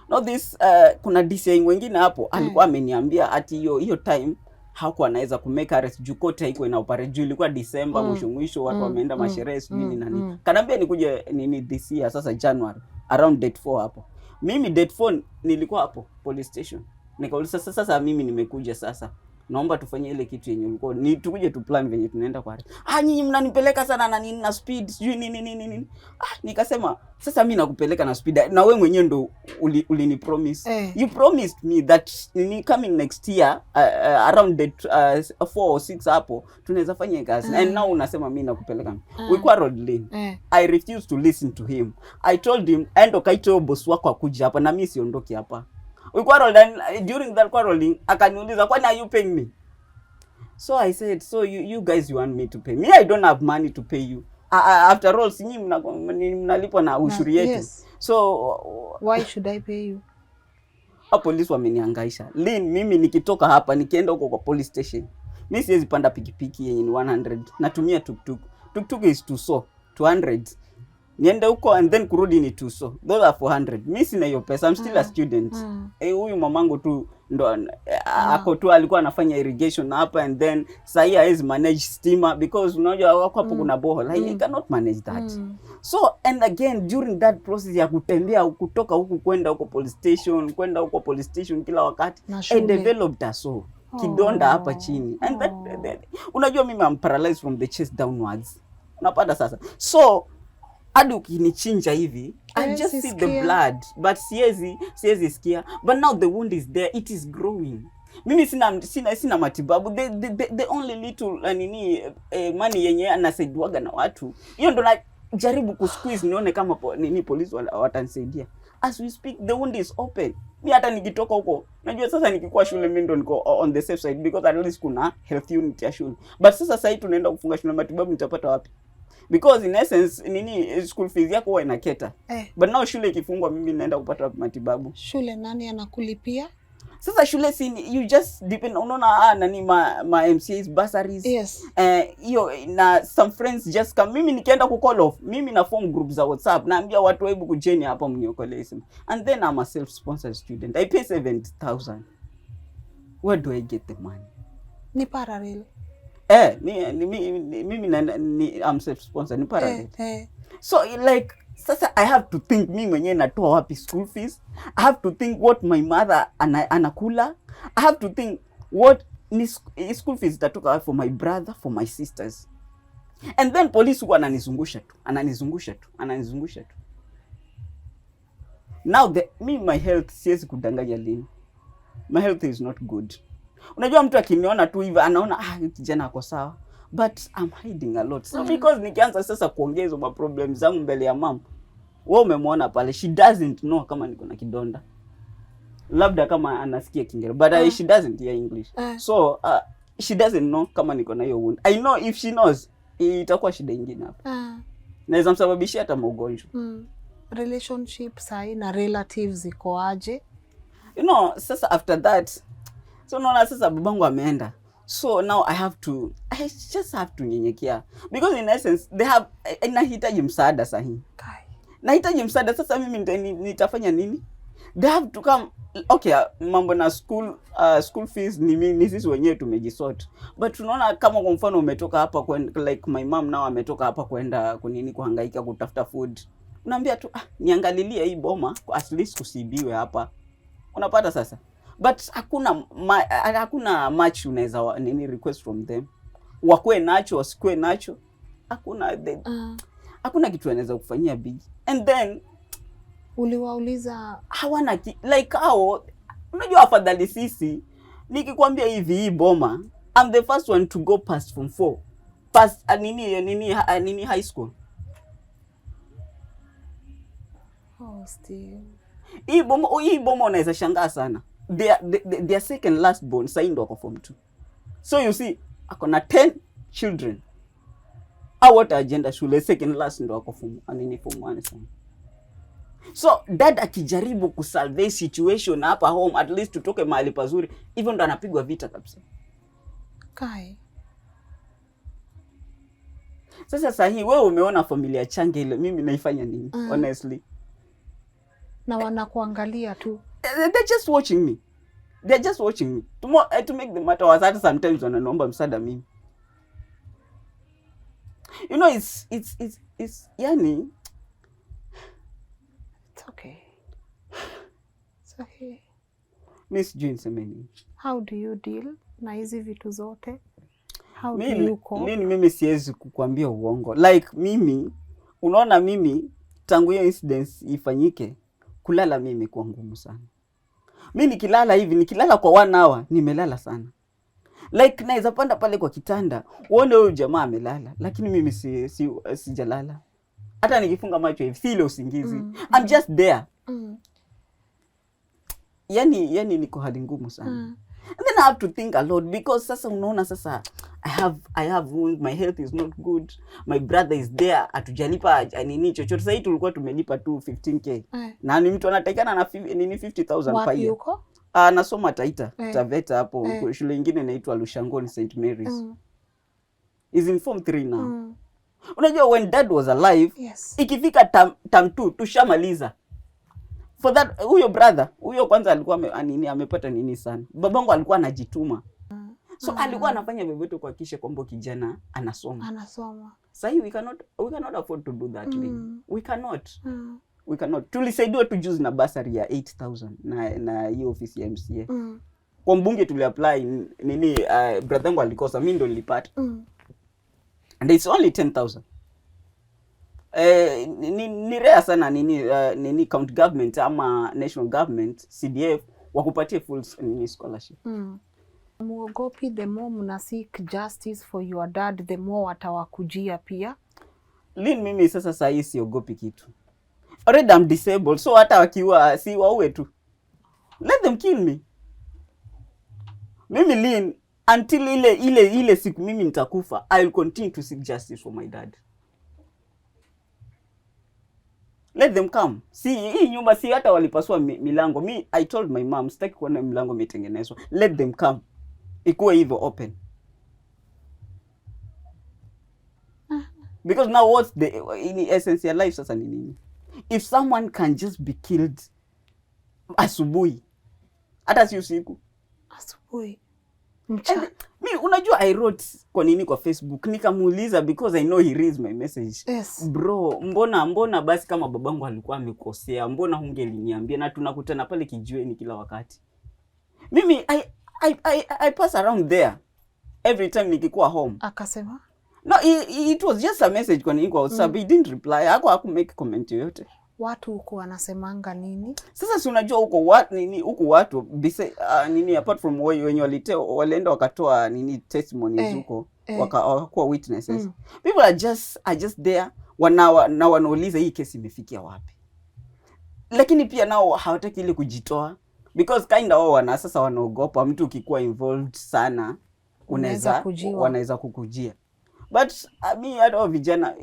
No this kuna DCI wengine hapo alikuwa ameniambia ati hiyo time hakuwa anaweza kumake arrest juu kote haiko ina operate juu ilikuwa December mwisho watu wameenda masherehe sijui nani. Kanaambia nikuje this year sasa January around date 4 hapo. Mimi date 4 nilikuwa hapo police station. Nikauliza sasa mimi nimekuja sasa. naomba tufanye ile kitu yenye ulikuwa ni tukuje tu plan venye tunaenda kwa nyinyi mnanipeleka sana na nini na speed sijui nini. Nikasema sasa mimi nakupeleka na speed na wewe mwenyewe ndo ulini promise. You promised me that ni coming next year around the 4 or 6 hapo tunaweza fanya kazi. And now unasema mimi nakupeleka. We quarreled Lynn. I refused to listen to him. I told him endo kaito boss wako akuja hapa na mimi siondoki hapa. We quarreled, and during that quarreling akaniuliza kwani are you paying me? So I said, so you guys you want me to pay me? I don't have money to pay you. After all sinyi mnalipwa na ushuru yetu. Yes. So why should I pay you? Police wamenihangaisha. Lynn, mimi nikitoka hapa nikienda huko kwa police station, mimi siwezi panda pikipiki yenye ni 100. Natumia tuktuk. Tuktuk is 200. Niende huko and then kurudi ni 200. Those are 400. Mimi sina hiyo pesa. I'm still a student. Huyu mamangu tu ndo ako tu alikuwa anafanya irrigation hapa, and then sahi hawezi manage stima because unajua wako hapo kuna borehole. He cannot manage that. So and again during that process ya kutembea kutoka huku kwenda huko police station kila wakati, I developed a soul. Kidonda hapa chini. And that unajua mimi am paralyzed from the chest downwards. Unapata sasa. So hadi ukinichinja hivi, I just see the blood, but siezi sikia. But now the wound is there, it is growing. Mimi sina matibabu. The only little money yenye anasaidiwaga na watu, hiyo ndo na jaribu kusqueeze nione kama polisi watanisaidia. As we speak, the wound is open. Mimi hata nikitoka huko, najua sasa nikikuwa shule mimi ndo niko on the safe side because at least kuna health unit ya shule. But sasa tunaenda kufunga shule, matibabu nitapata wapi? Because in essence school fees yako huwa inaketa. But now shule ikifungwa mimi naenda kupata matibabu. Shule nani anakulipia? Sasa shule you just depend, unaona nani ma MCAs bursaries. Yes. Hiyo na some friends just come. Mimi nikienda ku call off, mimi na form groups za WhatsApp naambia watu hebu kujeni hapa mniokolee simu. And then I'm a self-sponsored student. I pay 70,000. Where do I get the money? Ni parallel. Mimi I'm self-sponsored, ni parallel. So like sasa I have to think mimi mwenyewe natoa wapi school fees. I have to think what my mother anakula. I have to think what school fees itatoka for my brother, for my sisters. And then police huwa ananizungusha tu. Now my health siwezi kudanganya Lynn. My health is not good. Unajua mtu akiniona tu hivi anaona kijana ako sawa, but I'm hiding a lot. So because nikianza sasa kuongeza ma problems zangu mbele ya mama, wewe umemwona pale, she doesn't know kama niko na kidonda. Labda kama anasikia Kiingereza, but she doesn't hear English. So she doesn't know kama niko na hiyo wound. I know if she knows itakuwa shida nyingine hapa. Naweza msababishia hata magonjwa. Relationship sai na relatives iko aje? Sasa after that, so naona sasa babangu ameenda. So now I just have to nyenyekea. Because in essence, nahitaji msaada sahihi. Nahitaji msaada sasa mimi nitafanya nini? They have to come. Okay, mambo na school fees ni sisi wenyewe tumejisort. But tunaona kama kwa mfano umetoka hapa like my mom now ametoka hapa kwenda kuhangaika kutafuta food. Unaambia tu niangalilie hii boma at least kusibiwe hapa. Unapata sasa. But hakuna much unaweza request from them. Wakwe nacho wasikwe nacho. Hakuna kitu anaweza kufanyia big. And then uliwauliza hawana like hao, unajua afadhali sisi nikikwambia hivi hii boma I'm the first one to go past from 4 past nini high school. Steve, hii boma unaweza shangaa sana. Their second last born sasa ndo wako form 2. So you see akona 10 children. What agenda shule second last ndo wako form 1 sana. So dad akijaribu kusalve situation hapa home at least tutoke mahali pazuri, hivyo ndo anapigwa vita kabisa. Sasa sahi wewe umeona familia change ile, mimi naifanya nini? Honestly. Na wanakuangalia tu. They're just watching me. To make the matter worse, sometimes wananiomba msaada mimi. It's yani it's okay. Miss June semeni. How do you deal na hizi vitu zote? How do you cope? Mimi siwezi kukuambia uongo. Like mimi, unaona mimi tangu hiyo incident ifanyike, kulala mimi kwa ngumu sana. Mimi nikilala hivi, nikilala kwa 1 hour, nimelala sana. Like naweza panda pale kwa kitanda, uone huyu jamaa amelala, lakini mimi sijalala. Hata nikifunga macho hivi, si ile usingizi. I'm just there. Yani niko hali ngumu sana. And then I have to think a lot because sasa unaona sasa I have wounds, my health is not good. My brother is there, atujalipa nini chochote. Sasa tulikuwa tumelipa tu 15k. Na ni mtu anatakana na 50,000 pa hiyo. Wapi uko? Nasoma Taita, Taveta hapo, shule nyingine inaitwa Lushangoni St Mary's. Is in form 3 now. Unajua when dad was alive, ikifika term 2 tushamaliza. For that huyo brother, huyo kwanza alikuwa amepata nini sana. Babangu alikuwa anajituma. So alikuwa anafanya vyovyote kuhakikisha kwamba kijana anasoma. Sasa we cannot afford to do that. We cannot. Tulisaidiwa tu juzi na basari ya 8,000 na hiyo ofisi ya MCA. Kwa mbunge tuliapply nini brother wangu alikosa, mimi ndo nilipata. And it's only 10,000. Ni rare sana nini county government ama national government CDF wakupatie full scholarship. Muogopi the more mna seek justice for your dad, the more watawakujia pia? Lin, mimi sasa hii siogopi kitu. Already I'm disabled, so hata wakiwa si waue tu. Let them kill me. Mimi Lin, until ile siku mimi nitakufa, I will continue to seek justice for my dad. Let them come. Hii nyumba si hata walipasua milango. I told my mom, sitaki kuona milango imetengenezwa. Let them come. Ikuwe hivyo open. Because now what's in the essence ya life sasa ni nini? If someone can just be killed asubuhi, hata si usiku. Asubuhi. Unajua I wrote kwa Facebook, nikamuuliza because I know he reads my message. Yes. Bro, mbona basi kama babangu alikuwa amekosea, mbona hungeliniambia na tunakutana pale kijiweni kila wakati. Mimi I pass around there every time nikikuwa home. Akasema? No, it was just a message kwa WhatsApp. He didn't reply. Haku make comment yoyote. Watu huko wanasemanga nini? Sasa si unajua huko watu apart from wenye walienda wakatoa testimonies huko wakakuwa witnesses. People are just there wanauliza hii kesi imefikia wapi. Lakini pia nao hawataki ile kujitoa because wao wanaogopa mtu ukikuwa involved sana wanaweza kukujia. But hata vijana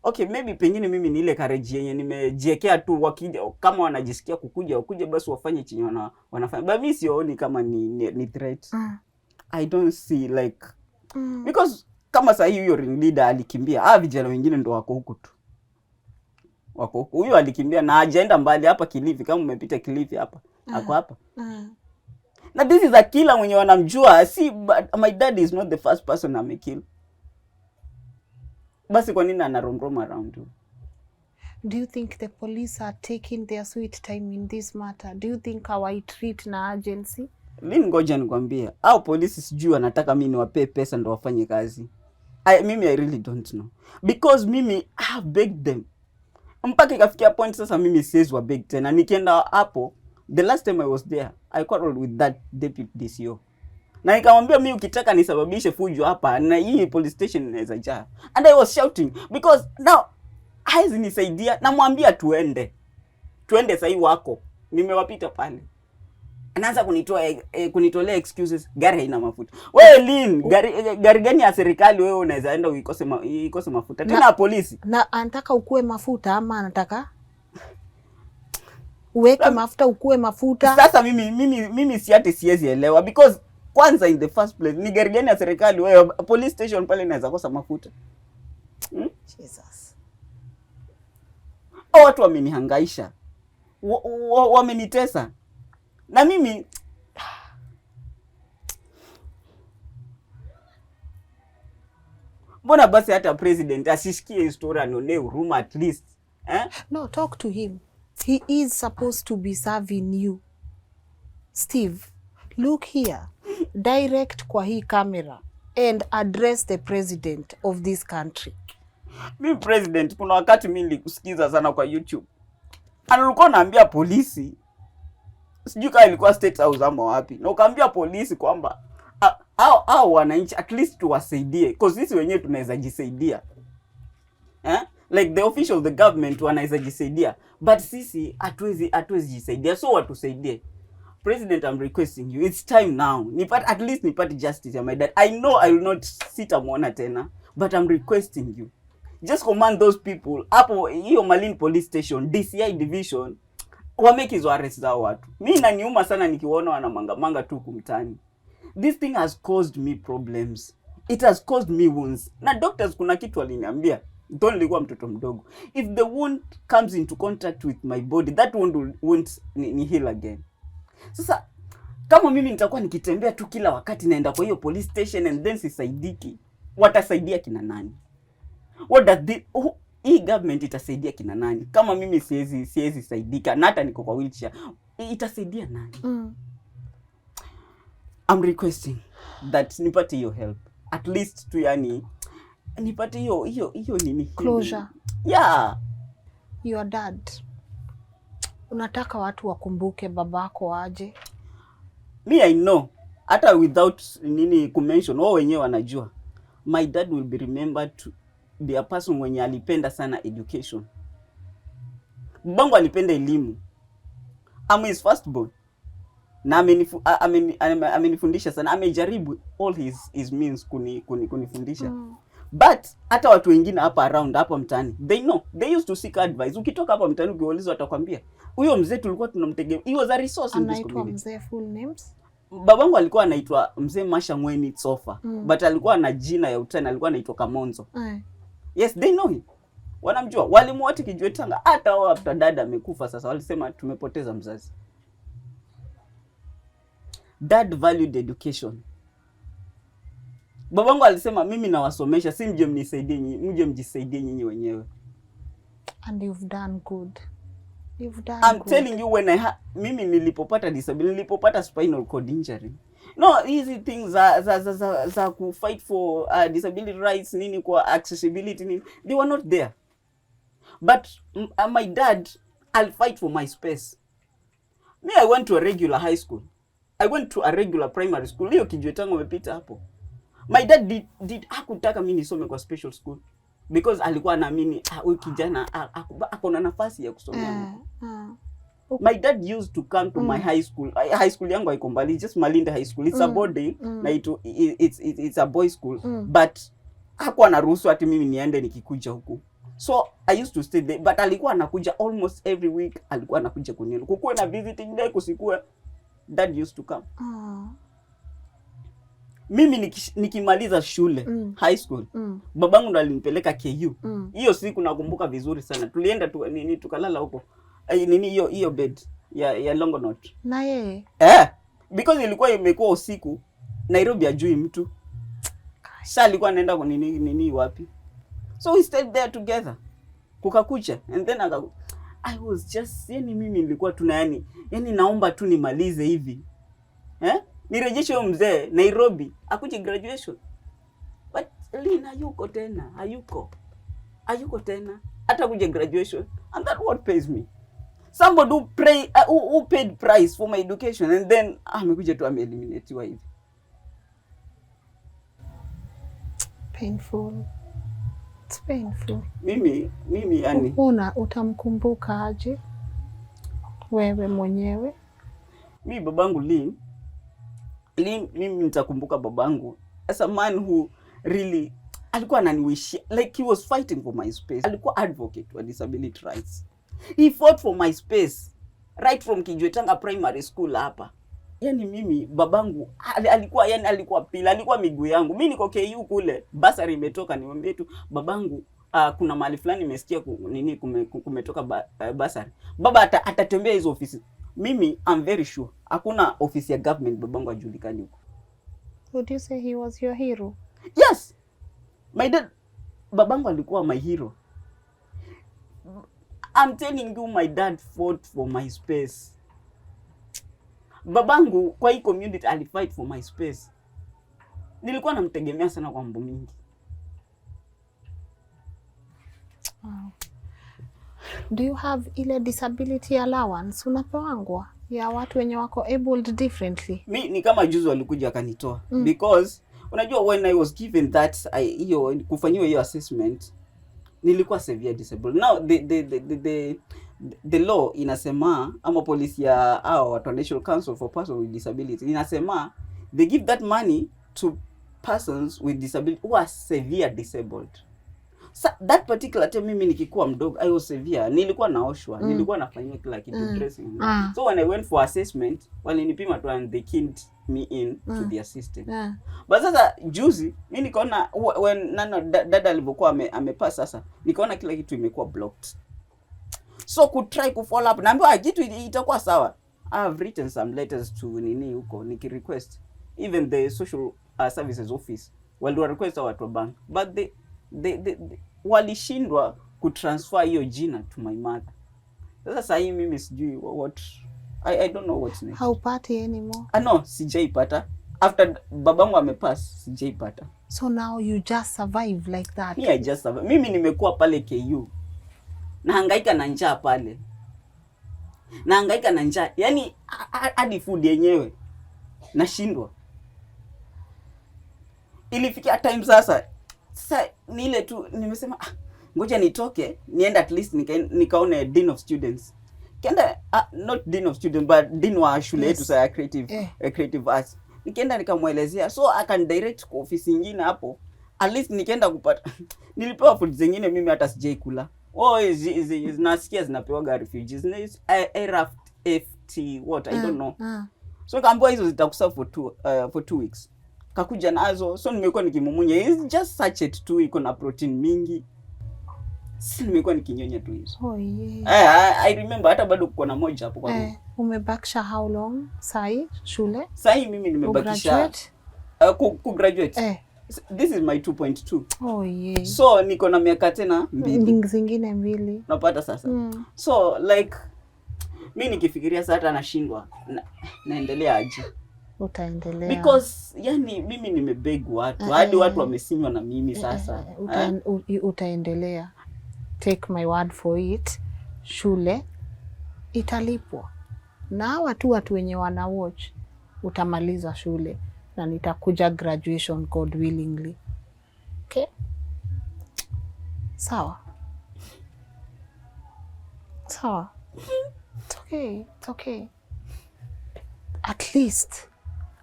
okay, maybe pengine mimi ni ile courage yenye nimejiwekea tu, wakija kama wanajisikia kukuja basi wafanye chenye wanafanya. But mimi sioni kama ni threat. I don't see like because kama sasa hiyo ring leader alikimbia, vijana wengine ndo wako huko tu. Wako huko. Huyo alikimbia na hajaenda mbali hapa Kilifi, kama umepita Kilifi hapa. Ako hapa. Na this is a killer mwenye wanamjua. See, but my dad is not the first person amekill. Basi kwa nini anaromroma around you? Do you think the police are taking their sweet time in this matter? Do you think treat na agency? Lini ngoja nikwambia. Au polisi sijui wanataka mimi niwape pesa ndo wafanye kazi. Mimi I really don't know. Because mimi I have begged them. Mpaka ikafikia point sasa mimi siwezi wa beg tena. Nikienda hapo, the last time I was there, I quarreled with that deputy DCO. Na nikamwambia mimi ukitaka nisababishe fujo hapa na hii police station inaweza jaa. And I was shouting because now haizi nisaidia, namwambia tuende sasa hivi wako. Nimewapita pale. Anaanza kunitolea excuses, gari haina mafuta. Wewe Lin, gari gani ya serikali wewe unaweza enda uikose mafuta? Tena polisi. Na anataka ukue mafuta ama anataka uweke mafuta ukue mafuta? Sasa mimi siwezi elewa because kwanza in the first place ni gari gani ya serikali wewe police station pale inaweza kosa mafuta? Jesus. Watu wamenihangaisha. Wamenitesa. Na mimi mbona basi hata president asisikie historia anione huruma at least? No, talk to him. He is supposed to be serving you. Steve, look here. direct kwa hii camera and address the president of this country. Mi president, kuna wakati mimi nilikusikiza sana kwa YouTube. Alikuwa anaambia polisi, sijui kama ilikuwa State House ama wapi, na ukaambia polisi kwamba hao wananchi at least tuwasaidie because sisi wenyewe tunaweza jisaidia. Like the officials of the government wanaweza jisaidia, but sisi hatuwezi jisaidia, so watusaidie. President, I'm requesting you, it's time now. At least nipate justice ya my dad. I know I will not sit amwona tena, but I'm requesting you. Just command those people hapo hiyo Malin police station, DCI division, wamake hizo arrest za watu. Mimi inaniuma sana nikiwaona wanamangamanga tu kumtani. This thing has caused me problems. It has caused me wounds. Na doctors kuna kitu waliniambia. Don't nilikuwa mtoto mdogo. If the wound comes into contact with my body, that wound won't heal again. Sasa kama mimi nitakuwa nikitembea tu kila wakati naenda kwa hiyo police station and then sisaidiki, watasaidia kina nani? What does hii government itasaidia kina nani? Kama mimi siwezi saidika na hata niko kwa wheelchair, itasaidia nani? I'm requesting that nipate hiyo help. At least tu yani nipate hiyo nini? Closure. Yeah. Your dad. Unataka watu wakumbuke babako aje? Me I know. Hata without nini kumention, wao wenyewe wanajua. My dad will be remembered to be a person mwenye alipenda sana education. Babangu alipenda elimu. I'm his firstborn. Na amenifundisha sana. Amejaribu all his means kunifundisha. But hata watu wengine hapa around hapa mtaani, they know. They used to seek advice. Ukitoka hapa mtaani ukiuliza watakwambia, huyo mzee tulikuwa tunamtegemea. He was a resource in this community. Anaitwa mzee full names? Babangu alikuwa anaitwa Mzee Masha Mweni Tsofa. But alikuwa na jina ya utani, alikuwa anaitwa Kamonzo. Yes, they know him. Wanamjua. Walimu wote Kijiwe Tanga, hata wao after dad amekufa sasa walisema tumepoteza mzazi. Dad valued education. Babangu alisema mimi nawasomesha, si mje mnisaidie nyinyi, mje mjisaidie nyinyi wenyewe. And you've done good. You've done I'm good. Telling you, when mimi nilipopata disability, nilipopata spinal cord injury. No, easy things za ku fight for disability rights nini kwa accessibility nini, they were not there. But my dad, I'll fight for my space. Me, I went to a regular high school. I went to a regular primary school. Hiyo Kijiwe Tanga umepita hapo. My dad hakutaka mimi nisome kwa special school because alikuwa anaamini huyu kijana ako na nafasi ya kusomea. My dad used to come to my high school. High school yangu haiko mbali, just Malindi High School. It's a boarding na it's a boys school. But hakuwa anaruhusu ati mimi niende nikikuja huku. So I used to stay there, but alikuwa anakuja almost every week, alikuwa anakuja kuniona. Kukuwe na visiting day kusikue, dad used to come. Mimi nikimaliza shule high school, babangu ndo alinipeleka KU. Hiyo siku nakumbuka vizuri sana. Tulienda tukalala huko. Hiyo bed ya Longonot. Na yeye? Because ilikuwa imekuwa usiku, Nairobi ajui mtu. Sasa alikuwa anaenda kwa nini wapi. So we stayed there together. Kukakucha and then I was just mimi nilikuwa tuna yani naomba tu nimalize hivi. Nirejeshe huyo mzee Nairobi akuje graduation. But Lina hayuko tena, hayuko tena. Hata kuje graduation, and that what pays me. Somebody who paid price for my education and then amekuja tu ameeliminatiwa hivi. Painful. It's painful. Mimi yani utamkumbuka aje wewe mwenyewe? Mimi babangu Lin, mimi nitakumbuka babangu as a man who really alikuwa ananiwishia, like he was fighting for my space. Alikuwa advocate for disability rights. He fought for my space right from Kijiwe Tanga primary school hapa. Yani mimi babangu alikuwa pila, alikuwa miguu yangu. Mimi niko KU kule, basari imetoka, niambie tu babangu kuna mahali fulani nimesikia kumetoka basari. Baba atatembea hizo ofisi. Mimi I'm very sure hakuna ofisi ya government babangu ajulikani huko. Would you say he was your hero? Yes. My dad, babangu alikuwa my hero. I'm telling you, my dad fought for my space. Babangu kwa hii community alifight for my space. Nilikuwa namtegemea sana kwa mambo mingi. Wow. Do you have ile disability allowance unapewangwa ya watu wenye wako abled differently? Mi ni kama juzi walikuja akanitoa because unajua when I was given that hiyo kufanyiwa hiyo assessment nilikuwa severe disabled. Now the law inasema ama policy ya watu wa National Council for Persons with Disability inasema they give that money to persons with disability who are severe disabled. So that particular time mimi nikikuwa mdogo I was severe. Nilikuwa naoshwa, nilikuwa nafanywa kila kitu dressing. So when I went for assessment, walinipima tu and they keyed me in to their system. But sasa juzi mimi nikaona when dada alipokuwa amepass sasa, nikaona kila kitu imekuwa blocked. So could try to follow up. Naambiwa kitu itakuwa sawa. I have written some letters to nini huko niki-request. Even the social services office wali request watu wa bank, but they walishindwa kutransfer hiyo jina to my mother. Sasa hii mimi sijui what I don't know what's next. Haupati anymore? No, sijaipata. After babangu amepass, sijaipata. So now you just survive like that? I just survive. Mimi nimekuwa pale KU. Nahangaika na njaa pale. Nahangaika na njaa. Yaani hadi food yenyewe nashindwa. Ilifikia time sasa ni ile tu nimesema ngoja nitoke niende at least nikaone dean of students. Kenda not dean of students but dean wa shule yetu sa creative arts. Nikaenda nikamwelezea so akan direct kwa ofisi nyingine hapo. At least nikaenda kupata nilipewa food zingine mimi hata sijai kula. Nasikia zinapewa refugees. FT what I don't know. So kaambiwa hizo zitakusa for 2 weeks. Kakuja nazo so nimekuwa nikimumunya. It's just sachet tu iko na protein mingi. Si nimekuwa nikinyonya tu hizo. Oh yeah. I remember hata bado kuko na moja hapo kwa mimi. Umebakisha how long sai shule? Sai mimi nimebakisha graduate. This is my 2.2. Oh yeah. So niko na miaka tena 2. Zingine 2. Napata sasa. So like mimi nikifikiria sasa hata nashindwa naendelea aje. Utaendelea. Because yani mimi nimebeg watu hadi watu wamesinywa na mimi sasa. Utaendelea. Take my word for it. Shule italipwa. Na watu wenye wana watch utamaliza shule na nitakuja graduation God willingly. Okay? Sawa. Sawa. It's okay. It's okay.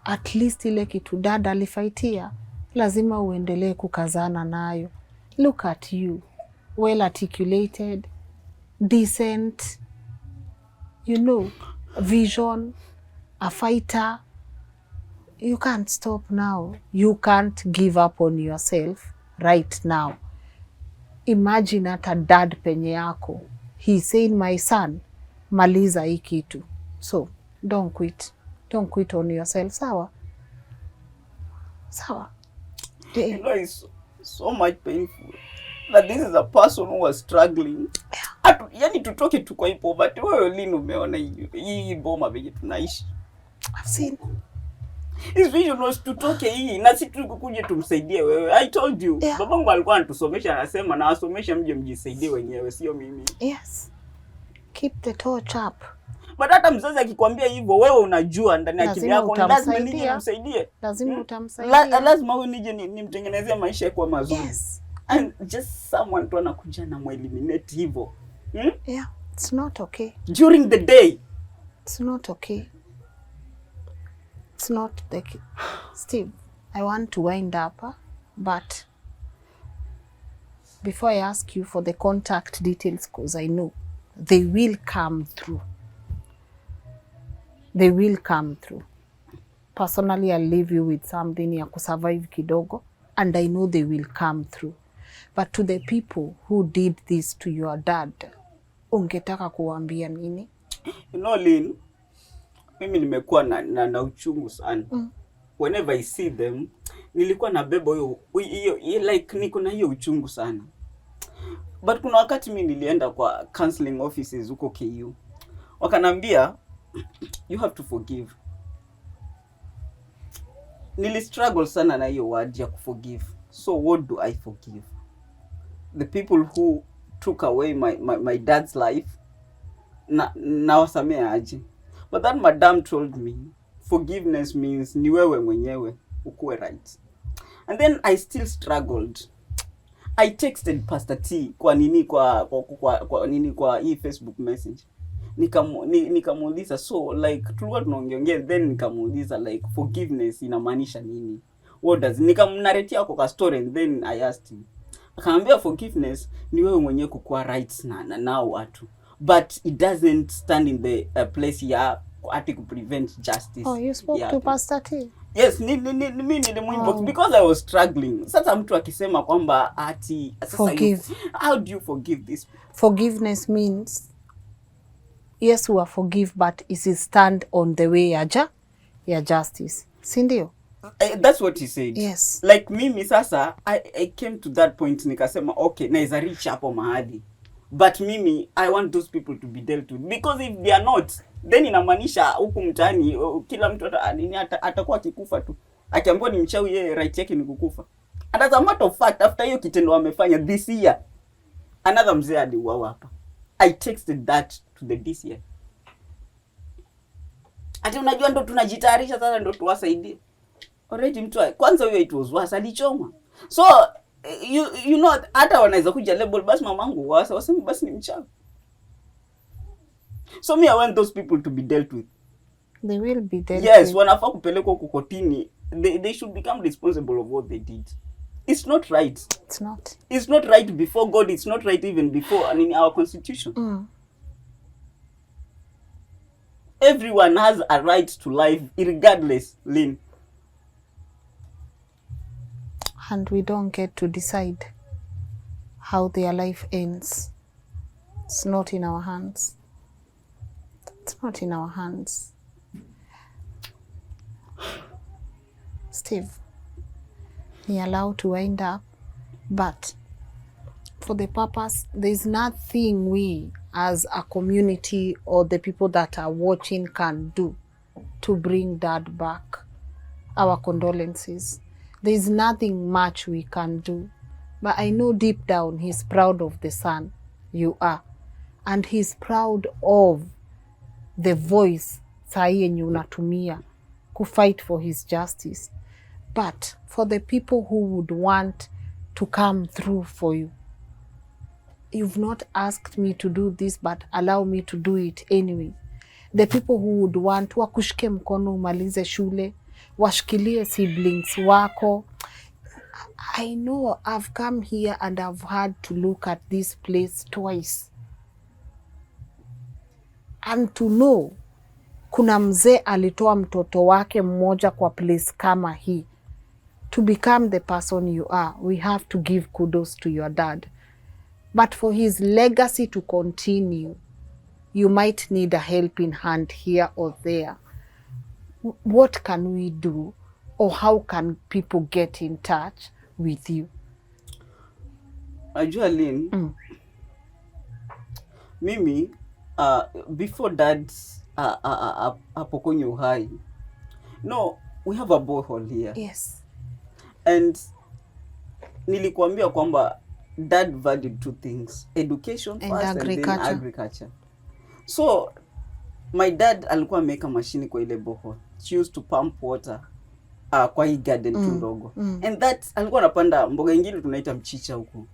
At least ile kitu dada alifaitia lazima uendelee kukazana nayo. Look at you. Well articulated, decent, you know, vision, a fighter. You can't stop now. You can't give up on yourself right now. Imagine hata dad penye yako. He's saying, my son, maliza hii kitu. So, don't quit. Don't quit on yourself. Sawa? Sawa? You know, it's so much painful that this is a person who was struggling. Yani tutoke tu kwa hii poverty. Wewe Lynn umeona hii boma venye tunaishi. I've seen. His vision was tutoke hii na si tukuje tumsaidie wewe. I told you. Babangu alikuwa anatusomesha anasema na asomesha mje mjisaidie wenyewe sio mimi. Yes. Keep the torch up. But hata mzazi akikwambia hivyo wewe unajua ndani ya akili yako lazima nije nimsaidie. Lazima utamsaidia. Lazima wewe nije nimtengenezee maisha yako mazuri. Yes. And just someone tu anakuja na eliminate hivyo. Yeah, it's not okay. During the day. It's not okay. It's not Steve, I want to wind up, but before I ask you for the contact details, because I know they will come through. They will come through. Personally, I'll leave you with something ya kusurvive kidogo, and I know they will come through. But to the people who did this to your dad, ungetaka kuambia nini? You know, Lynn, mimi nimekuwa na uchungu sana. Whenever I see them, nilikuwa na bebo hiyo like niko na hiyo uchungu sana. But kuna wakati mimi nilienda kwa counseling offices huko KU. Wakanambia you have to forgive. nilistruggle sana na hiyo word ya kuforgive. So what do I forgive? The people who took away my dad's life, na wasamea aje? But that madam told me forgiveness means ni wewe mwenyewe ukuwe right. And then I still struggled. I texted Pastor T kwa nini kwa nini kwa hii Facebook message. Nikamuuliza so like tulikuwa tunaongea, then nikamuuliza like forgiveness inamaanisha nini? What does nikamnarratea kwa story, and then I asked him. Akaambia forgiveness ni wewe mwenyewe kukuwa right na watu, but it doesn't stand in the place ya ati ku prevent justice. Oh, you spoke to Pastor T? Yes, mimi nilimuinbox because I was struggling. Sasa mtu akisema kwamba ati sasa forgive. How do you forgive this? Forgiveness means yes, we are forgive, but is it stand on the way ya justice. Si ndio? That's what he said. Yes. Like mimi sasa I came to that point nikasema okay, naweza reach hapo mahali. But mimi I want those people to be dealt with, because if they are not, then inamaanisha huku mtaani kila mtu atakuwa akikufa tu. Akiambiwa ni mchawi, yeye right yake ni kukufa. And as a matter of fact, after hiyo kitendo wamefanya this year, another mzee aliuawa hapa. I texted that to the DCI. Ati unajua ndo tunajitayarisha sasa ndo tuwasaidie. Already mtu kwanza huyo it was worse, alichoma. So you know hata wanaweza kuja label basi mamangu waseme basi ni mchawi. So me I want those people to be dealt with. They will be dealt with. Yes, wanafaa kupelekwa huko kotini. They should become responsible of what they did. It's not right. It's not. It's not right before God. It's not right even before in our constitution. Everyone has a right to life, regardless, Lynn. And we don't get to decide how their life ends. It's not in our hands. It's not in our hands. Steve, you're allowed to wind up, but for the purpose, there's nothing we as a community or the people that are watching can do to bring Dad back. Our condolences. There's nothing much we can do. But I know deep down he's proud of the son you are. And he's proud of the voice sahi yenye unatumia ku fight for his justice. But for the people who would want to come through for you, you've not asked me to do this, but allow me to do it anyway. The people who would want wakushike mkono umalize shule, washikilie siblings wako. I know I've come here and I've had to look at this place twice. And to know kuna mzee alitoa mtoto wake mmoja kwa place kama hii. To become the person you are, we have to give kudos to your dad. But for his legacy to continue, you might need a helping hand here or there. What can we do, or how can people get in touch with you? Ajua Lynn, mimi before Dad apokonye uhai, no, we have a borehole here. Yes. And nilikuambia kwamba Dad valued two things, education and first agriculture. And then agriculture. So my dad alikuwa ameweka mashini kwa ile borehole. She used to pump water kwa hii garden kidogo. And that alikuwa anapanda mboga nyingine tunaita mchicha huko.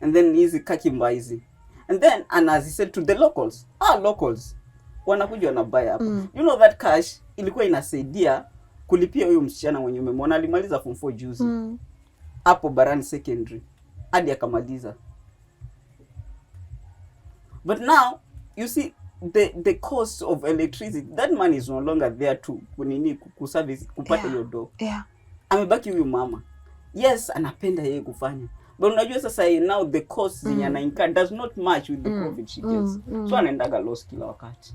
And then hizi kakimba hizi. And then anazisell to the locals. Locals wanakuja wanabuy hapa. You know that cash ilikuwa inasaidia kulipia huyo msichana mwenye umemwona alimaliza form 4 juzi. Hapo Barani Secondary hadi akamaliza. But now you see the cost of electricity, that man is no longer there to kuservice kupata hiyo do. Yeah. Amebaki huyu mama. Yes, anapenda yeye kufanya. But unajua sasa now the cost zenye anainka does not match with the profit she gets. So anaendaga loss kila wakati.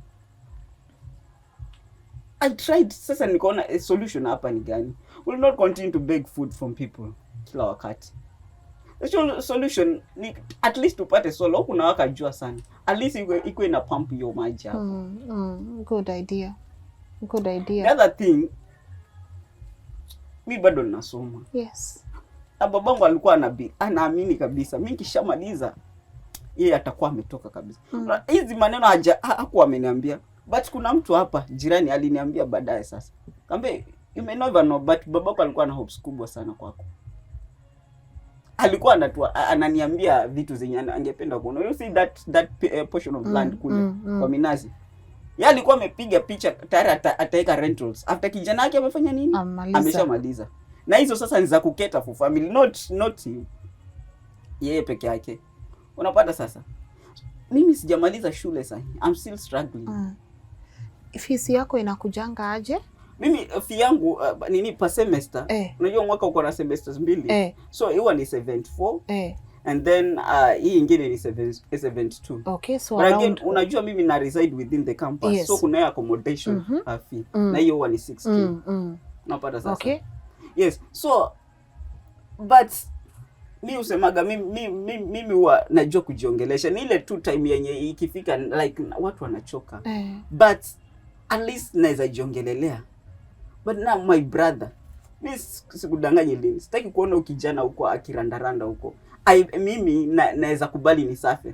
I tried, sasa nikaona a solution hapa ni gani? We'll not continue to beg food from people kila wakati. The solution ni at least tupate solar. Kuna wakajua sana. At least iko ina pump your maji hapo. Good idea. Good idea. The other thing, mi bado ninasoma. Yes. Na babangu alikuwa anaamini kabisa mimi kishamaliza yeye atakuwa ametoka kabisa. Hizi maneno hakuwa ameniambia, but kuna mtu hapa jirani aliniambia baadaye sasa. Kambe you may never know, but babako alikuwa na hopes kubwa sana kwako. Alikuwa ananiambia vitu zenye angependa kuona. You see that portion of land kule kwa minazi. Yeye alikuwa amepiga picha tayari ataweka rentals. After kijana yake amefanya nini? Ameshamaliza. Na hizo sasa ni za kuketa for family, not you. Yeye peke yake. Unapata sasa. Mimi sijamaliza shule sasa. I'm still struggling. Fees yako inakujanga aje? Mimi fee yangu per semester. Unajua mwaka uko na semesters 2. So hiyo ni 74. And then hii ingine ni 72. Okay, so but again, unajua mimi na reside within the campus. Yes. So kuna accommodation fee. Na hiyo huwa ni 6K. Unapata sasa. Okay. Yes. So but mimi usemaga mimi huwa najua kujiongelesha. Ni ile tu time yenye ikifika like watu wanachoka. But at least naweza jiongelelea. But now my brother, mimi sikudanganya lini. Sitaki kuona ukijana huko akirandaranda huko. Mimi naweza kubali ni safi.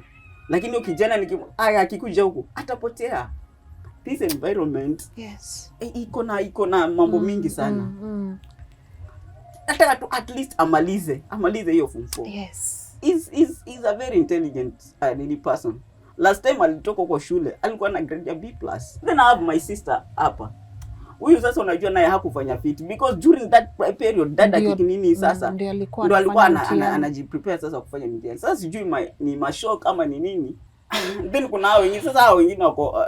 Lakini ukijana akikuja huko atapotea. This environment, yes, iko na mambo mingi sana. Nataka tu at least amalize hiyo form 4. Yes. Is a very intelligent person. Last time alitoka kwa shule alikuwa na grade ya B+. Then I have my sister hapa. Huyu sasa unajua naye hakufanya fit because during that period dada kikinini sasa ndio alikuwa anajiprepare sasa kufanya mtihani. Sasa sijui ni mashock ama ni nini. Then kuna hao wengine sasa, hao wengine wako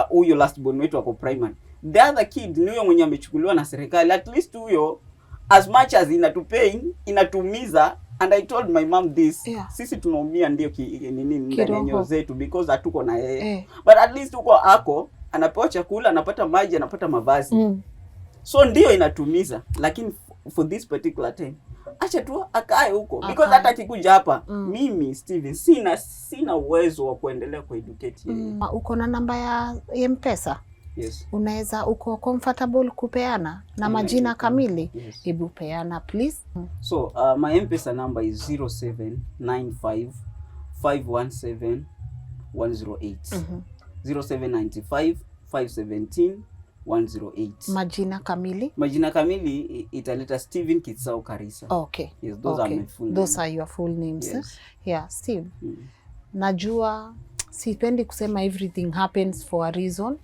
huyo last born wetu wako primary. The other kid ni huyo mwenye amechukuliwa na serikali. At least huyo as much as inatumiza, and I told my mom this, sisi tunaumia ndio nini ndani ya zetu because hatuko na yeye. But at least huko anapewa chakula, anapata maji, anapata mavazi. So ndio inatumiza, lakini for this particular time acha tu akae huko because hata akikuja hapa mimi Steven sina uwezo wa kuendelea ku educate yeye. Uko na namba ya M-Pesa? Yes. Unaweza uko comfortable kupeana na majina kamili? Hebu peana please. So my M-Pesa number is 0795 517 108. 0795 517 108. Majina kamili italeta Steven Kitsao Karisa. Okay. Yes, those are my full names. Those are your full names. Yes. Yeah, Steve. Najua sipendi kusema everything happens for a reason.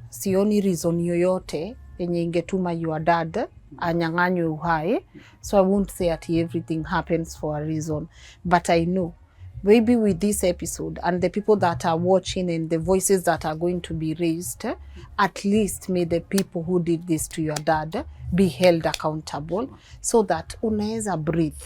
Sioni reason yoyote yenye ingetuma your dad anyang'anywe uhai. So I won't say that everything happens for a reason. But I know maybe with this episode and the people that are watching and the voices that are going to be raised, at least may the people who did this to your dad be held accountable so that unaweza breathe.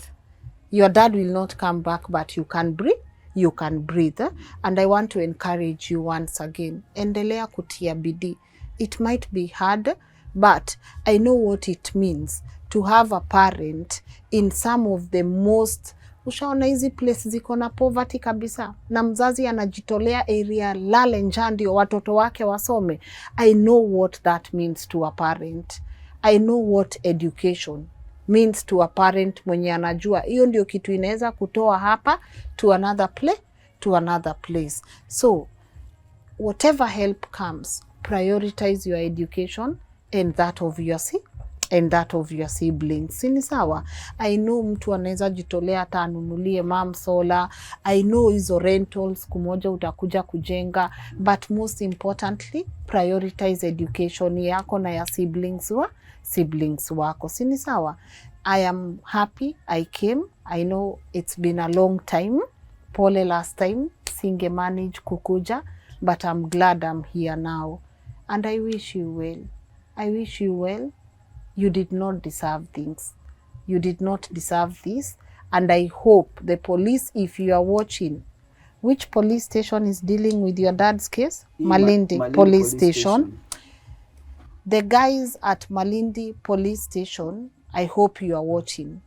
Your dad will not come back, but you can breathe. You can breathe. And I want to encourage you once again. Endelea kutia bidii. It might be hard, but I know what it means to have a parent in some of the most, ushaona hizi places ziko na poverty kabisa, na mzazi anajitolea area lale njaa ndio watoto wake wasome. I know what that means to a parent. I know what education means to a parent mwenye anajua hiyo ndio kitu inaweza kutoa hapa to another place. So whatever help comes, prioritize your education and that of your siblings. Sini sawa? I know mtu anaweza jitolea hata anunulie mom solar. I know hizo rentals kumoja utakuja kujenga, but most importantly prioritize education yako na ya siblings wako. Sini sawa? I am happy I came. I know it's been a long time. Pole last time singe manage kukuja, but I'm glad I'm here now. And I wish you well. You did not deserve things. You did not deserve this. And I hope the police, if you are watching, which police station is dealing with your dad's case? Malindi Police Station. The guys at Malindi Police Station, I hope you are watching.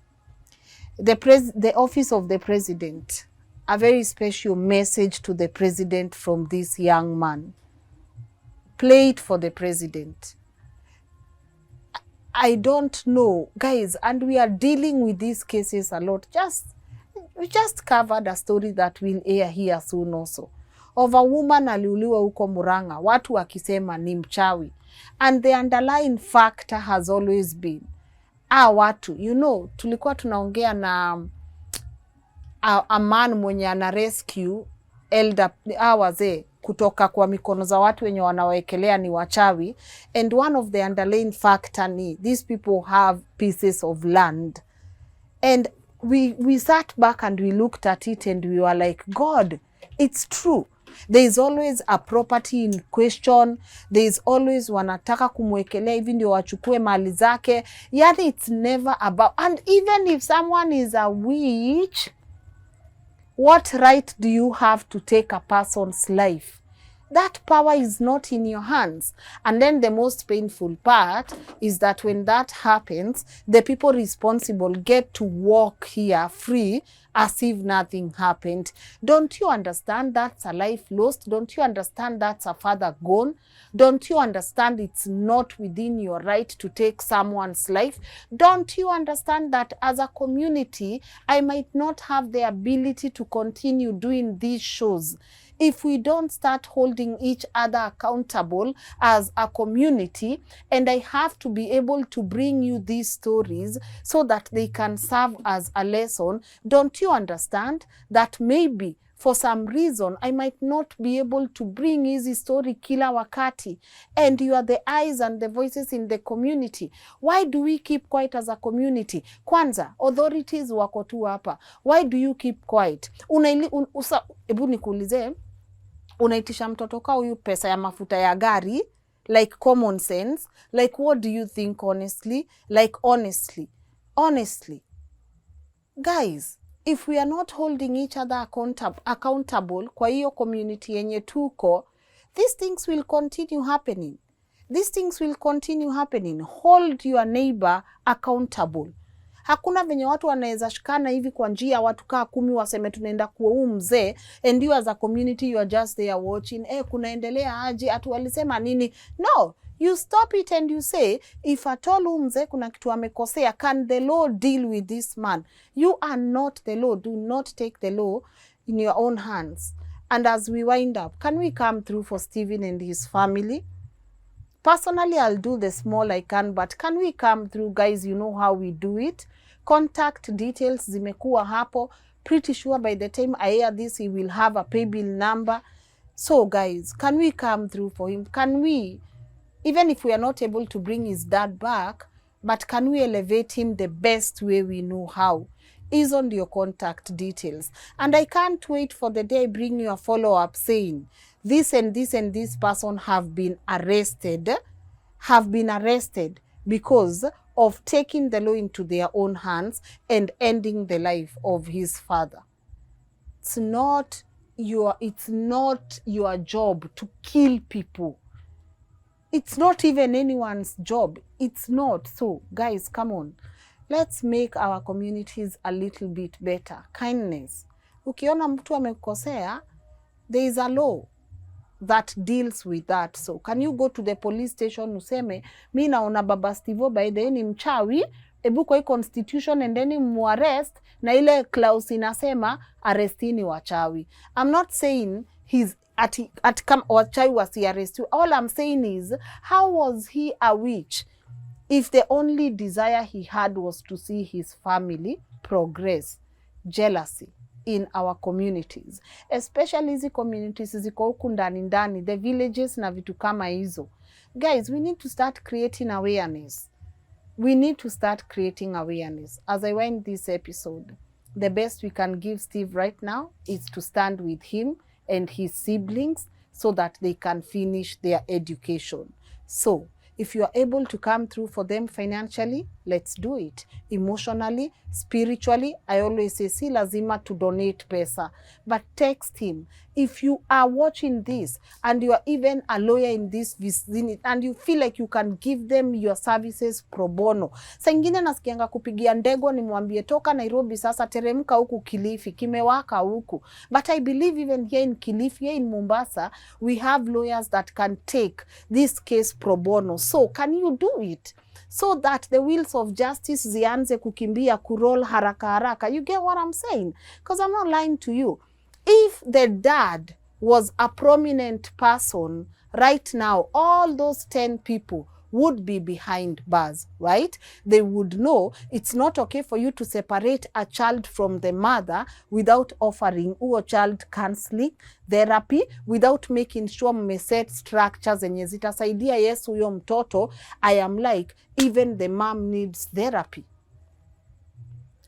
The Office of the President, a very special message to the president from this young man. Play it for the president. I don't know, guys, and we are dealing with these cases a lot. We just covered a story that will air here soon also, of a woman aliuliwa huko Murang'a, watu wakisema ni mchawi, and the underlying factor has always been watu, you know, tulikuwa tunaongea na a man mwenye ana rescue elder wazee kutoka kwa mikono za watu wenye wanawaekelea ni wachawi, and one of the underlying factor ni these people have pieces of land, and we sat back and we looked at it and we were like, God, it's true. There is always a property in question. There is always wanataka kumwekelea hivi ndio wachukue mali zake. Yani it's never about, and even if someone is a witch, what right do you have to take a person's life? That power is not in your hands. And then the most painful part is that when that happens, the people responsible get to walk here free as if nothing happened. Don't you understand that's a life lost? Don't you understand that's a father gone? Don't you understand it's not within your right to take someone's life? Don't you understand that as a community, I might not have the ability to continue doing these shows if we don't start holding each other accountable as a community, and I have to be able to bring you these stories so that they can serve as a lesson. Don't you understand that maybe for some reason I might not be able to bring hizi story kila wakati, and you are the eyes and the voices in the community? Why do we keep quiet as a community? Kwanza, authorities wako tu hapa. Why do you keep quiet? Ebu nikuulize, unaitisha mtoto kwa huyu pesa ya mafuta ya gari, like common sense, like what do you think honestly? Like honestly, guys, if we are not holding each other accountable kwa hiyo community yenye tuko, these things will continue happening. Hold your neighbor accountable. Hakuna venye watu wanaweza shikana hivi kwa njia watu kaa 10 waseme tunaenda kuua mzee, and you as a community you are just there watching, kunaendelea aje, atu walisema nini? No, you stop it and you say, if at all mzee kuna kitu amekosea, can the law deal with this man? You are not the law. Do not take the law in your own hands. And as we wind up, can we come through for Stephen and his family? Personally, I'll do the small I can, but can we come through, guys? You know how we do it. Contact details zimekuwa hapo. Pretty sure by the time I hear this, he will have a pay bill number. So, guys, can we come through for him? Can we, even if we are not able to bring his dad back, but can we elevate him the best way we know how? Is on your contact details. And I can't wait for the day I bring you a follow-up saying, this and this and this person have been arrested because of taking the law into their own hands and ending the life of his father. It's not your job to kill people. It's not even anyone's job. It's not. So, guys, come on. Let's make our communities a little bit better. Kindness. Ukiona mtu amekosea, there is a law that deals with that. So, can you go to the police station useme, mi naona baba Steve by the ni mchawi, ebu kwa constitution and then muarrest, na ile clause inasema arrestini wachawi. I'm not saying he's at come wachawi wasi arrest you. All I'm saying is, how was he a witch if the only desire he had was to see his family progress? Jealousy in our communities, especially hizi communities ziko huku ndani, the villages na vitu kama hizo. Guys, we need to start creating awareness. As I wind this episode, the best we can give Steve right now is to stand with him and his siblings so that they can finish their education. So, if you are able to come through for them financially, let's do it. Emotionally, spiritually, I always say, si lazima to donate pesa, but text him. If you are watching this and you are even a lawyer in this vicinity and you feel like you can give them your services pro bono. Sa ingine nasikianga kupigia ndego ni mwambie toka Nairobi sasa teremka huku Kilifi, kimewaka huku. But I believe even here in Kilifi, here in Mombasa, we have lawyers that can take this case pro bono. So can you do it? so that the wheels of justice zianze kukimbia kuroll haraka haraka. You get what I'm saying? Because I'm not lying to you. If the dad was a prominent person right now, all those 10 people would be behind bars, right? They would know it's not okay for you to separate a child from the mother without offering huo child counseling, therapy, without making sure mmeset structures zenye zitasaidia yes huyo mtoto. I am like, even the mom needs therapy.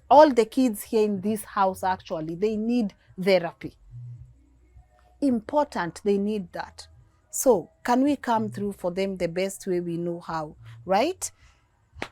All the kids here in this house, actually, they need therapy. Important, they need that. So can we come through for them the best way we know how, right?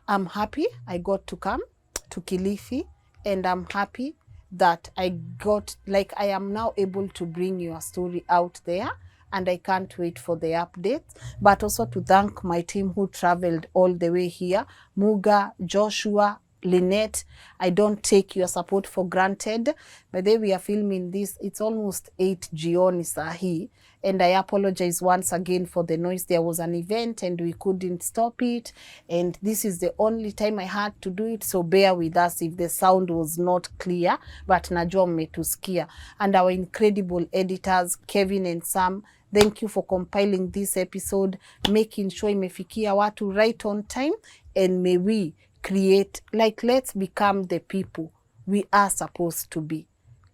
I'm happy I got to come to Kilifi, and I'm happy that I got, like, I am now able to bring your story out there, and I can't wait for the updates. But also to thank my team who traveled all the way here, Muga, Joshua, Lynette. I don't take your support for granted. By the way, we are filming this, it's almost 8 jioni sahi, and I apologize once again for the noise. There was an event and we couldn't stop it, and this is the only time I had to do it, so bear with us if the sound was not clear, but najua mmetusikia. And our incredible editors, Kevin and Sam, thank you for compiling this episode, making sure imefikia watu right on time, and may we create, like, let's become the people we are supposed to be.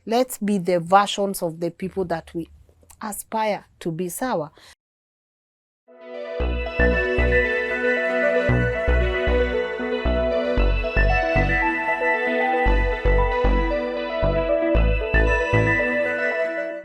Let's be the versions of the people that we aspire to be. Sawa.